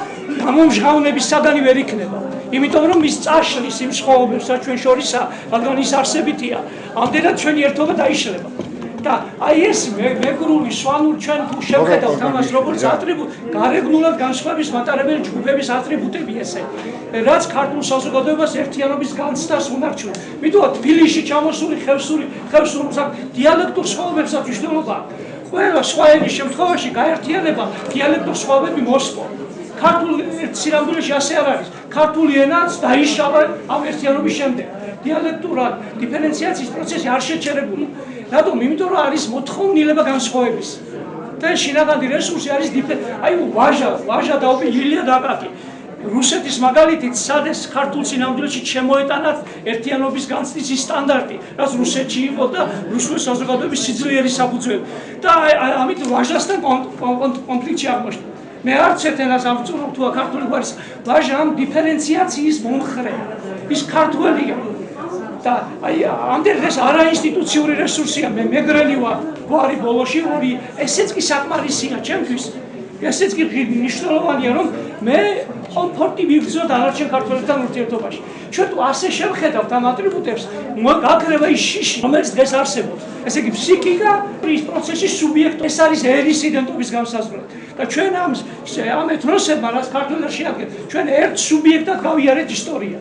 გამომჟღავნების საგანი ვერ იქნება. იმიტომ რომ ის წაშლის იმ სხვაობებს, რაც ჩვენ შორისაა, რადგან ის არსებითია, ამდენად ჩვენი ერთობა დაიშლება. და აი ეს მეგრული სვანური ჩვენ თუ შევხედავთ ამას როგორც ატრიბუტ, გარეგნულად განსხვავების მატარებელი ჯგუფების ატრიბუტები ესე, რაც ქართულ საზოგადოებას ერთიანობის განცდას უნარჩუნებს. მითუმეტ თბილისში ჩამოსული ხევსური დიალექტურ სხვაობებსაც მნიშვნელობა აქვს. ყველა სხვა ენის შემთხვევაში გაერთიანება დიალექტურ სხვაობები მოსპო. ქართულ სინამდვილეში ასე არ არის. ქართული ენაც დაიშალა ამ ერთიანობის შემდეგ. დიალექტურად დიფერენციაციის პროცესი არ შეჩერებული. რატომ? იმიტომ რომ არის მოთხოვნილება განსხვავების. და შინაგანი რესურსი არის აი ვაჟა დაუპი ილია დაკაკი. რუსეთის მაგალითით სადეს ქართულ სინამდვილეში შემოეტანათ ერთიანობის განცდის სტანდარტი, რაც რუსეთში იყო და რუსული საზოგადოების სიძლიერის საფუძველი. და ამით ვაჟასთან კონფლიქტი აღმოჩნდა. მე არც ერთ ენას არ ვწურავ თუ ქართული გვარის ვაჟა ამ დიფერენციაციის მომხრეა. ის ქართველია. და აი ამდენ ეს არაინსტიტუციური რესურსია, მე მეგრელი ვარ გვარი ბოლოში ორი, ესეც კი საკმარისია ჩემთვის. ესეც კი მნიშვნელოვანია, რომ მე კომფორტი მივგზო დანარჩენ ქართველებთან ურთიერთობაში. ჩვენ თუ ასე შევხედავთ ამ ატრიბუტებს, გაქრება ის შიში, რომელიც დღეს არსებობს. ესე იგი ფსიქიკა ის პროცესის სუბიექტი, ეს არის ერის იდენტობის განსაზღვრა. და ჩვენ ამ ეთნოსებმა, რაც ქართველებს შეადგენს, ჩვენ ერთ სუბიექტად გავიარეთ ისტორია.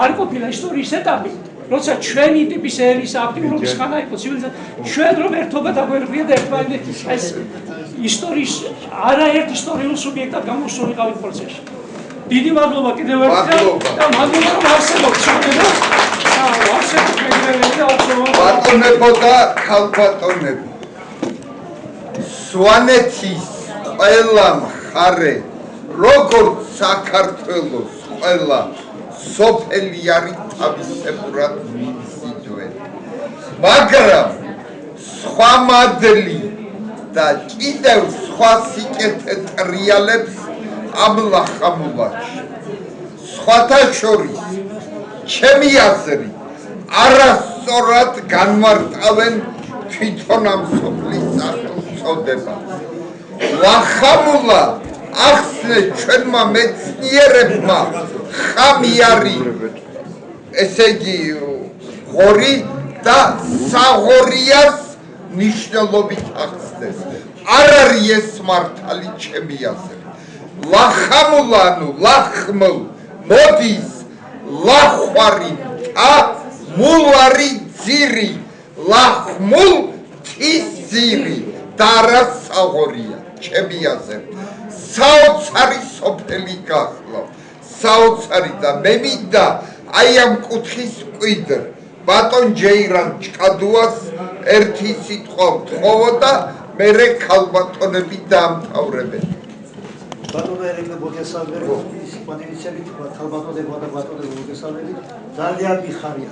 არ ყოფილა ისტორიის ეტაპი, როცა ჩვენი ტიპის ერის აქტიურობის ხანა იყო ცივილიზაცია, ჩვენ რომ ერთობა დაგვერღვია და ერთმანეთს ეს ისტორიის არაერთ ისტორიულ სუბიექტად გამოსულიყავით პროცესში. დიდი მადლობა კიდევ ერთხელ და მადლობა რომ არსებობთ ჩვენებო და არსებობთ მეგრელები და ბატონებო და ქალბატონებო. სვანეთის ყველა მხარე, როგორც საქართველოს ყველა სოფელი არის თავისებურად მიზიდველი. მაგრამ სხვა მადლი და კიდევ სხვა სიკეთე ტრიალებს ამ ლახამულაში. სხვათა შორის ჩემი აზრით არასწორად განმარტავენ თვითონ ამ სოფლის სახელწოდებას. ლახამულა ახსნეს ჩვენმა მეცნიერებმა ხამი არის, ესე იგი ღორი და საღორიას ნიშნულობით ახსნეს. არ არის ეს მართალი ჩემი აზრით. ლახამულა ანუ ლახმულ მოდის ლახვარი და მულარი ძირი, ლახმულ თიზირი და რა საღორია ჩემი აზრით. საოცარი სოფელი გახლავ, საოცარი და მე მინდა აი ამ კუთხის მკვიდრ ბატონ ჯეირან ჭკადუას ერთი სიტყვა ვთხოვო და მერე ქალბატონები დაამთავრებენ. ბატონო ერეკლე მოგესალმებით, სიყვარულით ქალბატონებო და ბატონებო მოგესალმებით. ძალიან მიხარია,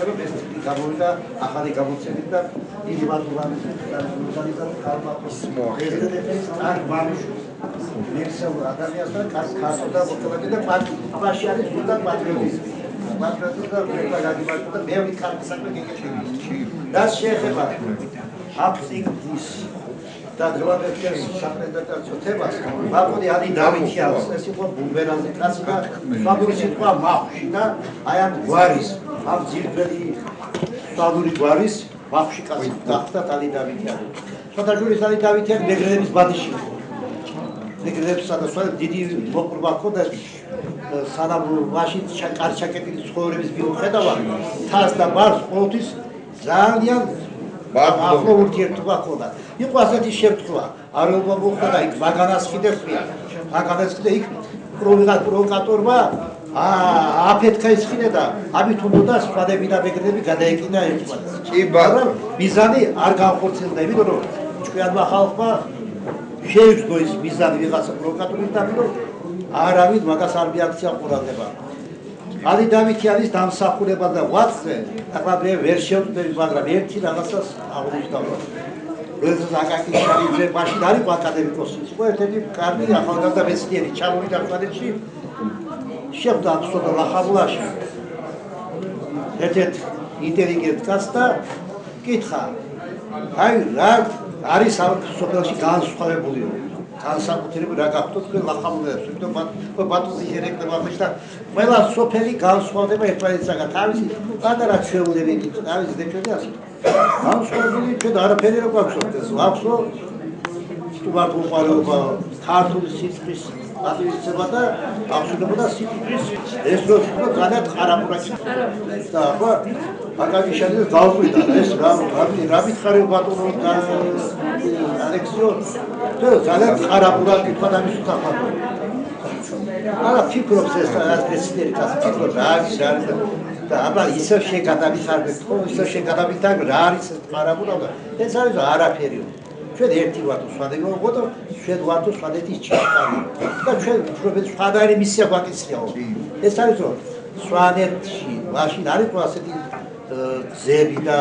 რომ ეს გამოვიდა ახალი გამოცემით და დიდი მადლობა მოგესალმებით ქალბატონებო. ეს არ ბავშვი მერსელ ადამიანთან ქართულ და მოკლედ და პაში არის ზუსტად პატრიოტიზმი. პატრიოტიზმი და გადიბარდა და მე ვიქარდი საქმე გეკეთებინა. რაც შეეხება აფსიქის და დროებებს საპრეზენტაციო თემას, ბატონი ალი დავითიანს, ეს იყო ბუმბერანზე კაცი და მაგური სიტყვა მახში და აი ამ გვარის, ამ ძირგველი სტადური გვარის მახში კაცი გახდა ალი დავითიანი. ცოტა ჯურის ალი დავითიანი მეგრელების ბადიში. მეგრელებსა და სხვა დიდი მოყრობა ჰქონდა სანამ მაშინ კარჩაკეტილი ცხოვრების მიუხედავად, თას და ბარს ყოველთვის ძალიან ახლო ურთიერთობა ჰქონდა. იყო ასეთი შემთხვევა, არაობა მოხდა და იქ ვაგანას ხიდერხია. ვაგანას ხიდე იქ პროვოკატორმა აფეთქა ისხიდე და ამით უნდა სხვადები და მეგრელები გადაეკინა ერთმანეთს. კი ბატონო, მიზანი არ განხორციელდა, იმიტომ რომ ჩვენმა ხალხმა შეიძრო ის მიზანი ვიღაცა პროვოკატორის დაპირო, არავით მაგას არ მიაქცია ყურადღება. ალი დავითიანის დამსახურება და ვაწყე, ახლა მე ვერ შევწდები, მაგრამ ერთი რაღაცას აღნიშნავ. როდესაც აკაკი შარიძე მაშინ არ იყო აკადემიკოსი, იყო ერთ-ერთი კარგი ახალგაზრდა მეცნიერი, ჩამოვიდა ქვეყანაში, შეხვდა აბსოლუტურ ლახამულაში. ერთ-ერთ ინტელიგენტ კაცს და კითხა, აი რა არის ამ სოფელში განსხვავებულიო. განსაკუთრებით რა გახდოთ თქვენ ლახამულებს, თუმცა ბატონი ერექნება ხიშთა ყველა სოფელი განსხვავდება ერთმანეთისაგან თავისი პატარა ჩვეულებებით, თავისი დექრეტი ასე. განსხვავებული ჩვენ არაფერი არ გვაქვს, ვახსო სტუმართ უყარება ქართული სიტყვის ატვირთება და აღშენებოდა სიტყვის ეს რო ძალიან ხარაბურაკი და ახლა აკაკი შენიძე გავყვიდა ეს რა მითხარი ბატონო ალექსიო ძალიან ხარაბურაკი ფადამის უთახმო არა ფიქრობს ეს პრეზიდენტი კაცი რა არის და აბა ისევ შეგადავიხარდეთ ხო ისევ შეგადავიხარ რა არის ხარაბურაკი ეს არის არაფერია ჩვენ ერთი ვართ სხვადასხვა ვიყო და ჩვენ ვართ სხვადასხვა ჩიხარი და ჩვენ უბრალოდ სხვადასხვა მისია გვაკისრიაო ეს არის რომ სვანეთში მაშინ არის ხო ასეთი გზები და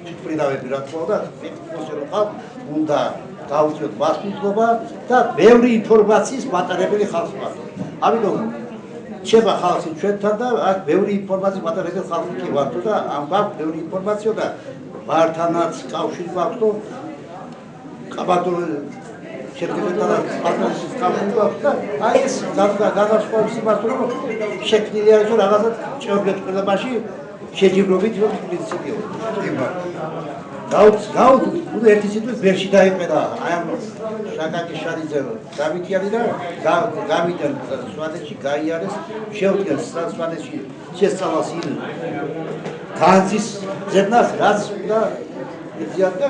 ფიქრინავები რა თქმა უნდა ფიქრობ უნდა გავუწიოთ მასპინძლობა და ბევრი ინფორმაციის მატარებელი ხალხი ვართ ამიტომ შეება ხალხი ჩვენთან და აქ ბევრი ინფორმაციის მატარებელი ხალხი კი ვართ და ამ გვაქვს ბევრი ინფორმაცია და მართანაც კავშირი გვაქვს და კაბატო შეკეთება პარტნიორობის კავშირი გვაქვს და აი ეს განსხვავების იმას რომ შექმნილი არის რომ რაღაცა ჭეობლებაში შეჯიბრობით რომ პრინციპიო. გაუთ უნდა ერთი სიტყვით ვერში დაიყედა აი ამ შაკაკი შარიძე დავითიანი და გავიდან სვანეთში გაიარეს შეუდგეს სვანეთში შესწავლას იმ განძის ზებნას რაც და იზიატა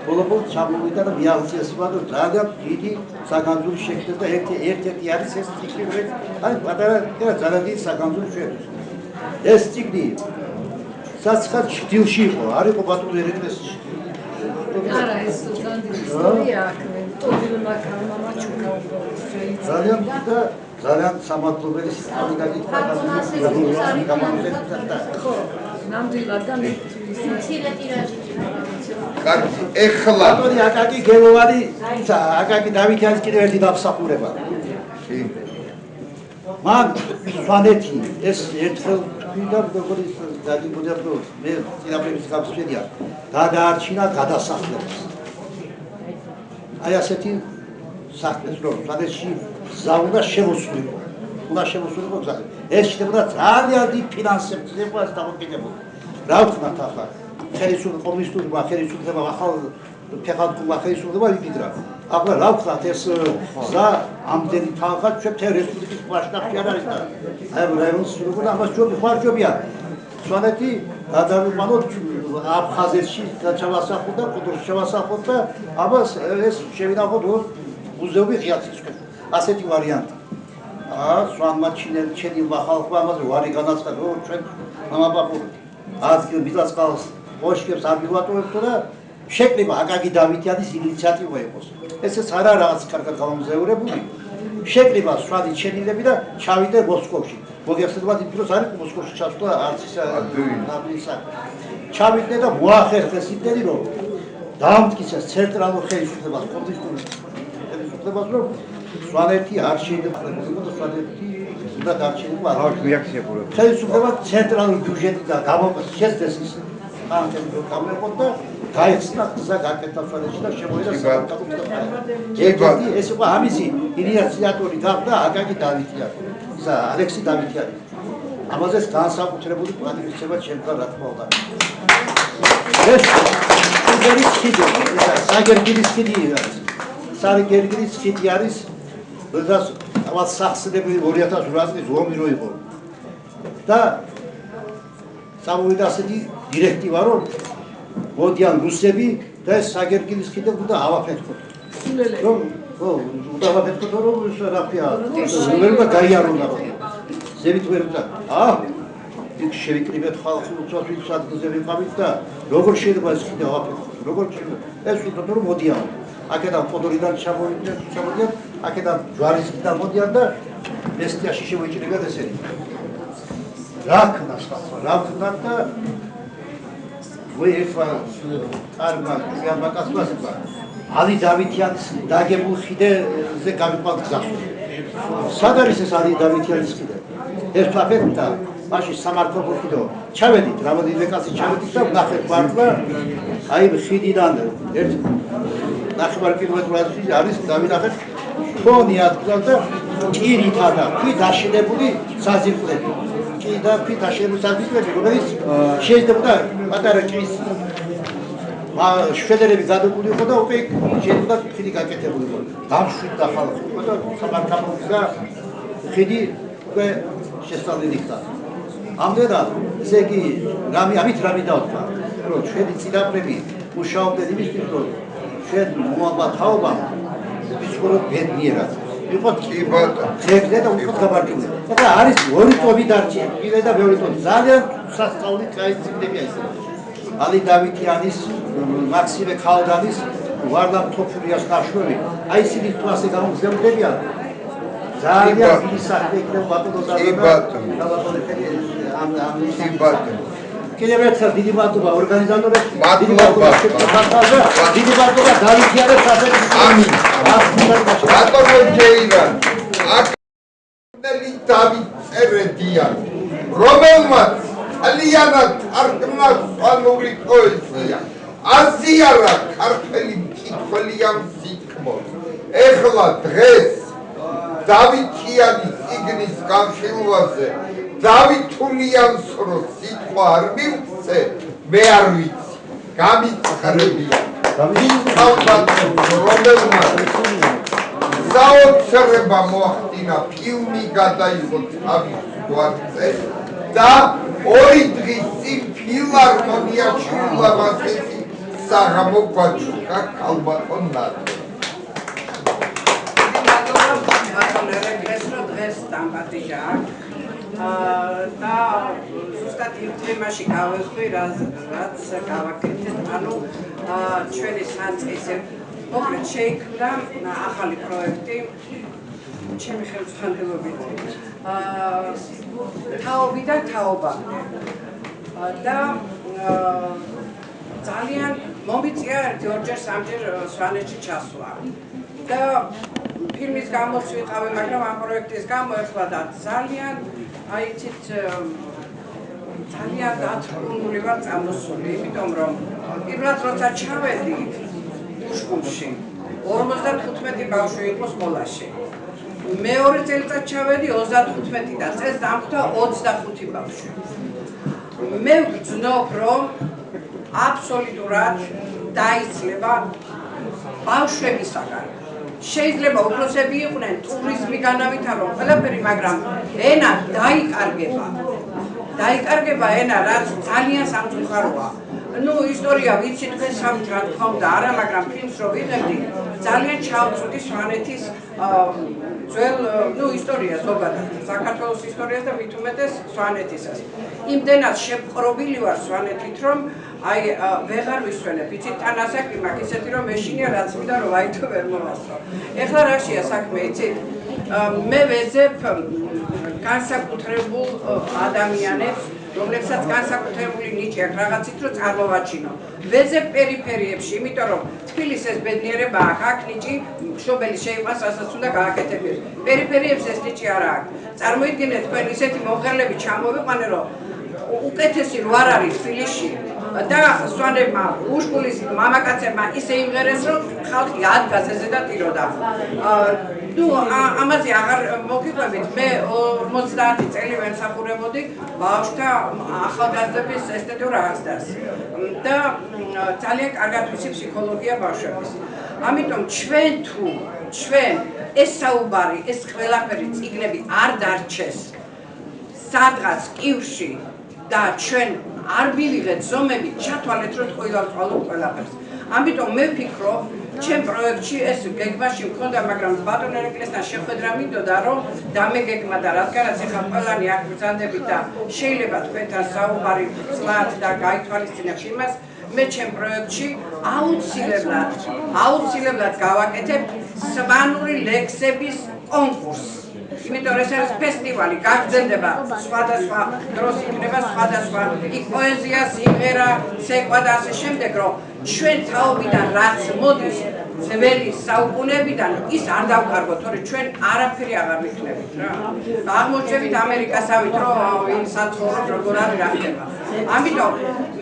ბოლო-ბოლო ჩამოვიდა და მიაღწიეს ვარ ძალიან დიდი საგანძური შექმნა და ერთ-ერთი არის ეს ციკლი აი პატარა ძალიან დიდი საგანძური შექმნა ეს ციკლი საცხად ჭდილში იყო არ იყო ბატონო ერეკლესში არა ეს განძის ისტორია აქ ტობილმა კალმამა ჩუკა ძალიან და ძალიან სამართლობელი სიტყვი გაგიქცა ხო ნამდვილად და მცირე ტირაჟი კარგი ეხლა ბატონი აკაკი გელოვანი აკაკი დავითიანის კიდევ ერთი დამსახურება მან სვანეთი ეს ერთხელ და როგორი დაგიგოდა რომ მე წინაპრების გაფსვენია გადაარჩინა გადასახლებას აი ასეთი საქმეს რომ სვანეთში ზაუნა შემოსულიყო უნდა შემოსულიყო გზაზე ეს შეიძლება ძალიან დიდ ფინანსებს ზეპას დამოკიდებულა რა ვთქვათ ახლა ხელისუფლება კომუნისტურმა ხელისუფლება ახალ ფეხალკუმა ხელისუფლება იბიდრა ახლა რა ვთქვათ ეს გზა ამდენი თანხა ჩვენ მთელ რესპუბლიკის მასშტაბში არ არის და აი რაიონს როგორ ამას ჯობი ხარჯობია სვანეთი გადავიყვანოთ აფხაზეთში ჩავასახოთ და კუდურში ჩავასახოთ და ამას ეს შევინახოთ მუზეუმი ღიაცის ასეთი ვარიანტი სვანმა ჩინელმა ხალხმა ამაზე ვარი განაცხადა რომ ჩვენ ამაბაპური ადგილ მიწა-წყალს ოშკებს არ მივატოვებთ და შექმნება აკაკი დავითიანის ინიციატივა იყოს ესეც არა რაღაც კარგად გამომზეურებული შექმნება სვადი ჩენილები და ჩავიდე მოსკოვში მოგეხსენებათ იმ დროს არის მოსკოვში ჩასვლა არც ისა ჩავიდე და მოახერხეს იმდენი რომ დაამტკიცეს ცენტრალურ ხელისუფლებას კომუნისტურ ხელისუფლებას რომ სვანეთი არ შეიძლება და სვანეთი უნდა დარჩენილიყო არ რეაქციებურად ხელისუფლება ცენტრალურ ბიუჯეტიდან შეძლეს ის გამეყოთ და გაიხსნა გზა გაკეთა სვანეთში და შემოიდა საკუთრება ეს იყო ამისი ინიციატორი გახდა აკაკი დავითიანი ისა ალექსი დავითიანი ამაზეც განსაკუთრებული პატივისცემა შემდგარ რა თქმა უნდა ეს საგერგილის ხიდი არის საგერგილის ხიდი არის როდესაც ამას სახსნები 2008 წლის ომი რო იყო და სამოვიდა ასეთი დირექტივა რომ მოდიან რუსები და ეს საგერგილის ხიდი უნდა ავაფეთქოთ რომ ხო უნდა ავაფეთქოთ რომ ის რაფია ვერმა გაიარონ და ზევით ვერმა იქ შევიკრიბეთ ხალხი უცბად ვისაც ზევიყავით და როგორ შეიძლება ეს ხიდი ავაფეთქოთ როგორ შეიძლება ეს უნდა რომ მოდიან აქედან ყოდორიდან ჩამოდიან აქედან ჯვარისკიდან მოდიან და ბესტიაში შემოიჭრებიან ესენი რა ქნას რა ქნათ და ვეფა არმა გაბაკასვასება ალი დავითიანის დაგებულ ხიდეზე გავიყვანთ გზაში სად არის ეს ალი დავითიანის ხიდე ეს ფაფეტა მაშინ სამართლებო ხიდო ჩავედით რამოდენიმე კაცი ჩავედით და ვნახეთ მართლა აი ხიდიდან ერთ ნახევარ კილომეტრში არის დავინახეთ თონი ადგილად და კირითა და ქვით აშენებული საზირკვლები. კი და ქვით აშენებული საზირკვლები, რომელიც შეიძლება პატარა კრის შვედერები გადაგული იყო და უკვე შეიძლება ხიდი გაკეთებული იყო. დამშვიდ და ხალხი იყო და სამართალობის და ხიდი უკვე შესწავლილი ხდა. ამდენად ესე იგი ამით რამე დავთქვა, რომ ჩვენი წინაპრები მუშაობდნენ იმისთვის, რომ ჩვენ მოამბათაობამ ვიცხოვროთ ბედნიერად. იყო კი ბატონო. ხეგლე და უფრო გაბარგებული. და არის ორი ტომი დარჩა, პირველი და მეორე ტომი. ძალიან სასწაული კაიციკები ეს. ალი დავითიანის, მაქსიმე ქალდანის, ვარდამ თოფურიას ნაშვები. აი ისინი თუ ასე გამოგზავნდებიან. ძალიან დიდი საქმე იქნება ბატონო ზარდა. კი ბატონო. კიდევ ერთხელ დიდი მადლობა ორგანიზატორებს. მადლობა. დიდი მადლობა დავითიანებს ასეთი. ამინ. ბატონო ჯეირან. აკნელი დავით წერედიან. რომელმაც ალიანად არკმას პანური პოეზია. აზიარა ქართველი მკითხველიან სიტყვას. ეხლა დღეს დავითიანის წიგნის განხილვაზე დავითულიანს რო სიტყვა არ მივცე, მე არ ვიცი. გამიცხრებია. რომელმაც საოცრება მოახდინა, ფილმი გადაიღო თავის გვარზე და ორი დღის წინ ფილარმონიაში ულამაზესი საღამო გვაჩუქა ქალბატონ ნატო. დღეს დამპატიჟა და ზუსტად იმ თემაში გავეხვი, რაც გავაკეთეთ, ანუ ჩვენი საწყის მოკლედ შეიქმნა ახალი პროექტი ჩემი ხელმძღვანელობით თაობიდან თაობამდე და ძალიან მომიწია ორჯერ სამჯერ სვანეთში ჩასვლა და ფილმის გამოც ვიყავი, მაგრამ ამ პროექტის გამო ეხლა და ძალიან აი იცით ძალიან დათრგუნული ვარ წამოსული, იმიტომ რომ პირველად როცა ჩავედი უშკულში 55 ბავშვი იყო სკოლაში. მეორე წელიწად ჩავედი 35 და წელს დამხვდა 25 ბავშვი. მე ვგრძნობ, რომ აბსოლუტურად დაიცლება ბავშვებისაგან. შეიძლება უფროსები იყვნენ, ტურიზმი განავითარო, ყველაფერი, მაგრამ ენა დაიკარგება ენა, რაც ძალიან სამწუხაროა. ნუ ისტორია ვიცი თქვენ სამით რა თქმა უნდა არა, მაგრამ ფილმს რო ვიღებდი, ძალიან ჩავწვდი სვანეთის ძველ ისტორია ზოგადად, საქართველოს ისტორიას და მით უმეტეს სვანეთისას. იმდენად შეპყრობილი ვარ სვანეთით, რომ აი ვეღარ ვისვენებ, იცით თან ასაკი მაქვს ისეთი, რომ მეშინია რაც მინდა რომ აითო ვერ მოვასწრო. ეხლა რაშია საქმე, იცით? მე ვეძებ განსაკუთრებულ ადამიანებს, რომლებსაც განსაკუთრებული ნიჭი აქვს რაღაცით, რომ წარმოვაჩინო. ვეძებ პერიფერიებში, იმიტომ რომ თბილისის ეს ბედნიერება აქვს, აქ ნიჭი მშობელი შეიყვანს, რასაც უნდა გააკეთებდეს. პერიფერიებში ეს ნიჭი არ აქვს. წარმოიდგინეთ, თქვენ ისეთი მომღერლები ჩამოვიყვანე, რომ უკეთესი რო არ არის თბილისში და სვანებმა უშკულის მამაკაცებმა ისე იმღერეს, რომ ხალხი ადგას ეზე და ტიროდა. ნუ ამაზე აღარ მოგიყვებით, მე 50 წელი ვემსახურებოდი ბავშვთა ახალგაზრდების ესთეტიურ აღზრდას და ძალიან კარგად ვიცი ფსიქოლოგია ბავშვების. ამიტომ ჩვენ ეს საუბარი, ეს ყველაფერი წიგნები არ დარჩეს სადღაც კიევში და ჩვენ არ მივიღეთ ზომები, ჩათვალეთ რომ ტყუილავთ ყველაფერს. ამიტომ მე ვფიქრობ, ჩემ პროექტში ეს გეგმაში მქონდა, მაგრამ ბატონ ერეკლესთან შეხვედრა მინდოდა, რომ დამეგეგმა და რადგანაც ეხლა ყველანი აქ ბრძანდებით და შეიძლება თქვენთან საუბარი ვწლათ და გაითვალისწინებ იმას, მე ჩემ პროექტში აუცილებლად გავაკეთებ სვანური ლექსების კონკურსს. იმიტომ ეს არის ფესტივალი, გაგრძელდება სხვადასხვა დროს იქნება სხვადასხვა იქ პოეზია, სიმღერა, ცეკვა და ასე შემდეგ, რომ ჩვენ თაობიდან რაც მოდის ძველი საუკუნეებიდან ის არ დავკარგოთ, თორემ ჩვენ არაფერი აღარ ვიქნებით რა. აღმოჩნდებით ამერიკასავით, რომ ვინ საცხოვრობს, როგორ არის რა ხდება. ამიტომ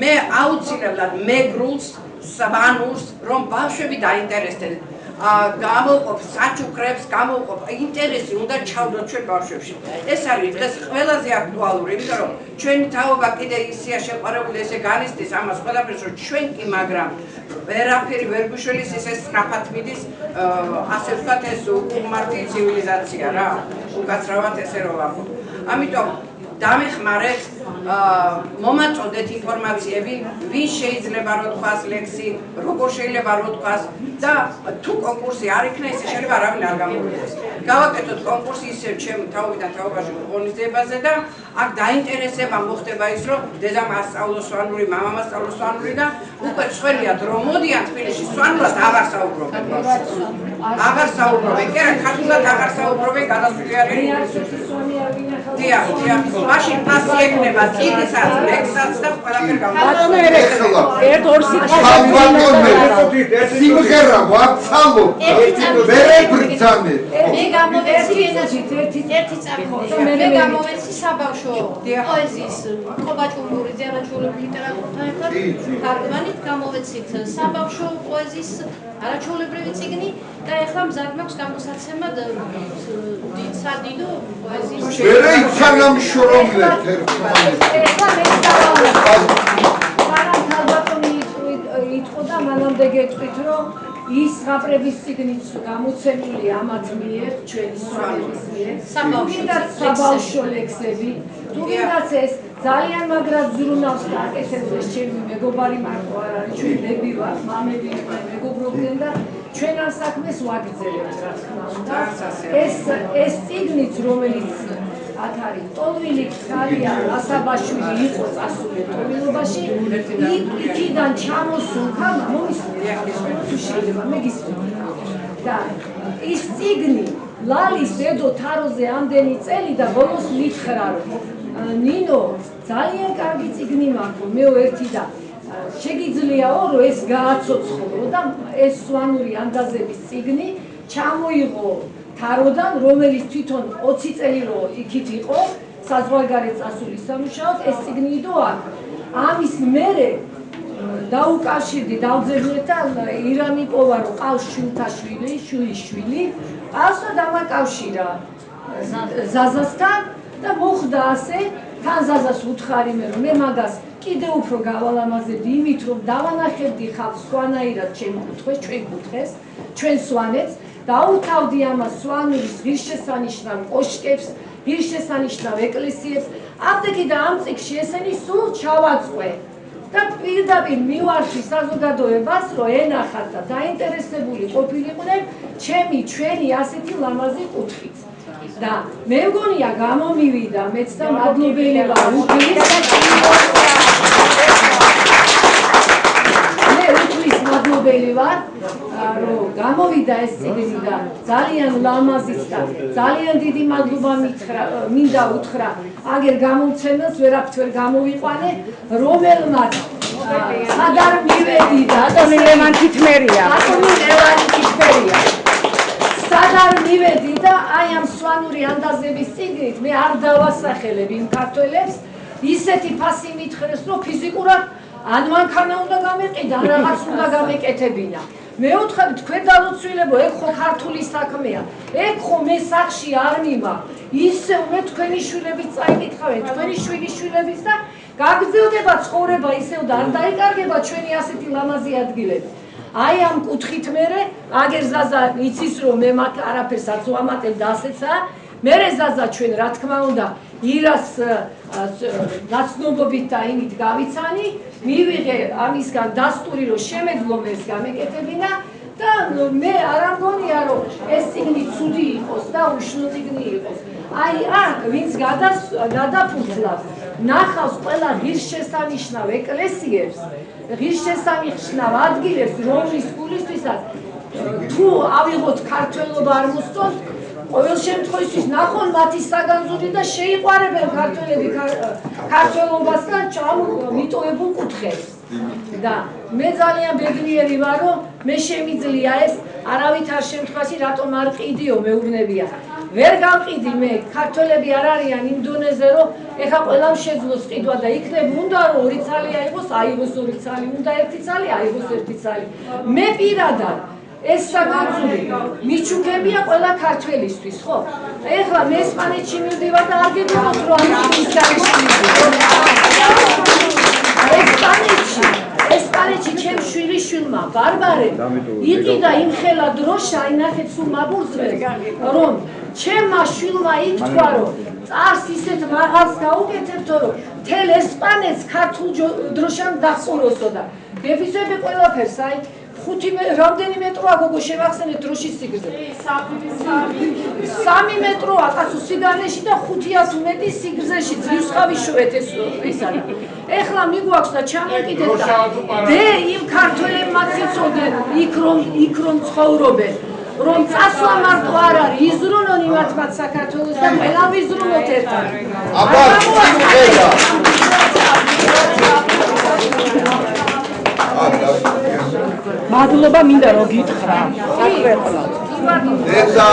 მე აუცილებლად მეგრულს სვანურს, რომ ბავშვები დაინტერესდნენ. გამოყოფ საჩუქრებს, გამოყოფ ინტერესი უნდა ჩავდოთ ჩვენ ბავშვებში. ეს არის დღეს ყველაზე აქტუალური, იმიტომ რომ ჩვენი თაობა კიდე ისია შეყვარებული ესე განიცდის ამას ყველაფერს, რომ ჩვენ კი მაგრამ ვერაფერი ვერ გვიშველის ესე სწრაფად მიდის, ასე ვთქვათ ეს უკმარტი ცივილიზაცია რა, უკაცრავად ესე რომ ვამბობ. ამიტომ დამეხმარეთ, მომაწოდეთ ინფორმაციები, ვინ შეიძლება რო თქვას ლექსი, როგორ შეიძლება რო თქვას და თუ კონკურსი არ იქნა, ისე შეიძლება არავინ არ გამოვიდეს. გავაკეთოთ კონკურსი ისევ ჩემ თაობიდან თაობაში ღონისძიებაზე და აქ დაინტერესება მოხდება ის, რომ დედამ ასწავლოს სვანური, მამამ ასწავლოს სვანური და უკვე ცველია რომ მოდიან თბილისში სვანურად აღარ საუბრობენ. აღარ საუბრობენ, კი არა, ქართულად აღარ საუბრობენ, გადასვლიანი. დიახ, დიახ. მაშინ ფასი ექნება წიგნსაც, ლექსსაც და ყველაფერ ეხლა ერთ-ორ სიტყვას სიმღერა ვაცალო ვერ ებრძანე მე გამოვეცი ერთი წამი მე გამოვეცი საბავშვო პოეზიის ყობაჭუმური ძერაჩულობ ლიტერატურთან ერთად თარგმანით გამოვეცით საბავშვო პოეზიის არაჩვეულებრივი წიგნი და ეხლა მზად მაქვს გამოსაცემად სადიდო პოეზიის ვერ იცანამშრომლეთ ეხლა მე დავაყენე იტყო და მანამდე გეტყვით რომ ის ღაბრების წიგნიც გამოცემულია ამათ მიერ, ჩვენი სვანების მიერ, საბავშვო ლექსები, თუნდაც ეს ძალიან მაგრად ზრუნავს და აკეთებს ჩემი მეგობარი მარტო არ არის, ჩვენები ვართ, მამები მეგობრობდნენ და ჩვენ ამ საქმეს ვაგრძელებთ, რა თქმა უნდა. ეს წიგნიც, რომელიც აქ არის ტოლვილი ხალია ასაბაშვილი იყო წასული ტოლვილობაში, იქიდან ჩამოსულ ხალხმა მომისმენთ შეიძლება მეგისმენთ და ის წიგნი ლალის დედო თაროზე ამდენი წელი და ბოლოს მითხრა რომ ნინო ძალიან კარგი წიგნი მაქვს მეო ერთი და შეგიძლიაო რომ ეს გააცოცხლო და ეს სვანური ანდაზების წიგნი ჩამოიღო თაროდან რომელიც თვითონ 20 წელი რო იქით იყო საზღვარგარეთ წასული სამუშაოდ ეს წიგნი იდო აქ ამის მერე დაუკავშირდი დავძებნეთან ირამი პოვა რომ ყავს შვილთაშვილი შვილიშვილი ყავსა დამაკავშირა ზაზასთან და მოხდა ასე თან ზაზას უთხარი მე რომ მე მაგას კიდე უფრო გავალამაზებდი იმით რომ დავანახებდი ხალხს სხვანაირად ჩემ კუთხეს ჩვენ კუთხეს ჩვენ სვანეთს დაუთავდი ამას სვანურის ღირსშესანიშნავ კოშკებს ღირსშესანიშნავ ეკლესიებს აფთექი და ამ წიგნში ესენი სულ ჩავაწყვე და პირდაპირ მივარში საზოგადოებას რომ ენახათ და დაინტერესებული ყოფილიყვნენ ჩვენი ასეთი ლამაზი კუთხით და მე მგონია გამომივიდა მეც და მადლობელი ვარ მადლობელი ვარ რომ გამოვიდა ეს წიგნი და ძალიან ლამაზიც და ძალიან დიდი მადლობა მინდა უთხრა აგერ გამომცემელს ვერაფერ გამოვიყვანე რომელმაც სადარ მივედი და ატომი ლევანტი თმერია სადარ მივედი და აი ამ სვანური ანდაზების წიგნით მე არ დავასახელებ იმ ქართველებს ისეთი ფასი მითხრეს რომ ფიზიკურად ან მანქანა უნდა გამეყიდა, რაღაც უნდა გამეკეთებინა. მე ვთქვი, თქვენ დალოცვილებო, ეგ ხო ქართული საქმეა. ეგ ხო მე სახში არ მიმა. ისევ მე თქვენი შვილების წაიკითხავენ, თქვენი შვილიშვილების და გაგრძელდება ცხოვრება ისევ და არ დაიკარგება ჩვენი ასეთი ლამაზი ადგილები. აი ამ კუთხით მერე აგერ ზაზა იცის რომ მე მათ არაფერსაც ვამატებ და ასეცა მერე ზაზა ჩვენ რა თქმა უნდა ირას ნაცნობობით და იმით გავიცანი მივიღე ამისგან დასტური რომ შემეძლო ეს გამეკეთებინა და მე არ ამგონია რომ ეს წიგნი ცუდი იყოს და უშნო წიგნი იყოს აი აქ ვინც გადაფუძლავს ნახავს ყველა ღირსშესანიშნავ ეკლესიებს ღირსშესანიშნავ ადგილებს რომლის გულისთვისაც თუ ავიღოთ ქართველობა არ მოსწონთ ყოველ შემთხვევაში ნახონ მათი საგანძური და შეიყვარებენ ქართველები ქართველობასთან მიტოვებულ კუთხეს და მე ძალიან ბედნიერი ვარ რომ მე შემიძლია ეს არავითარ შემთხვევაში რატომ არ ყიდიო მეუბნებიან ვერ გავყიდი მე ქართველები არ არიან იმ დონეზე რომ ეხა ყველამ შეძლოს ყიდვა და იქნებ უნდა რომ 2 ცალი აიღოს აიღოს 2 ცალი უნდა 1 ცალი აიღოს 1 ცალი მე პირადად ეს საგანძური მიჩუქებია ყველა ქართველისთვის ხო ეხლა მე ესპანეთში მივდივარ და არ გიგონოთ რომ ამის გარეშე ესპანეთში ჩემ შვილიშვილმა ბარბარემ იყიდა იმხელა დროშა ინახეთ სულ მაბურზვებს რომ ჩემმა შვილმა ითქვა რომ წარს ისეთ მაღალს გაუკეთებთო რომ მთელ ესპანეთს ქართულ დროშამ დახუროსო და გეფიცები ყველაფერს აი 5 რამდენი მეტროა გოგო შევახსენეთ დროშის სიგრძე 3 მეტროა კაცო სიგანეში და 500 მეტი სიგრძეში ძვირსხავი შუეთ ეს არის ეხლა მიგვაქვს და ჩამოკიდეთ და დე იმ ქართველებმა ცეცოდნენ იქ რომ ცხოვრობენ რომ წასვლა მარტო არ არის იზრუნონ იმათმაც საქართველოს და ყველა ვიზრუნოთ ერთად აბა მადლობა მინდა რომ გითხრა საკვირველად დედა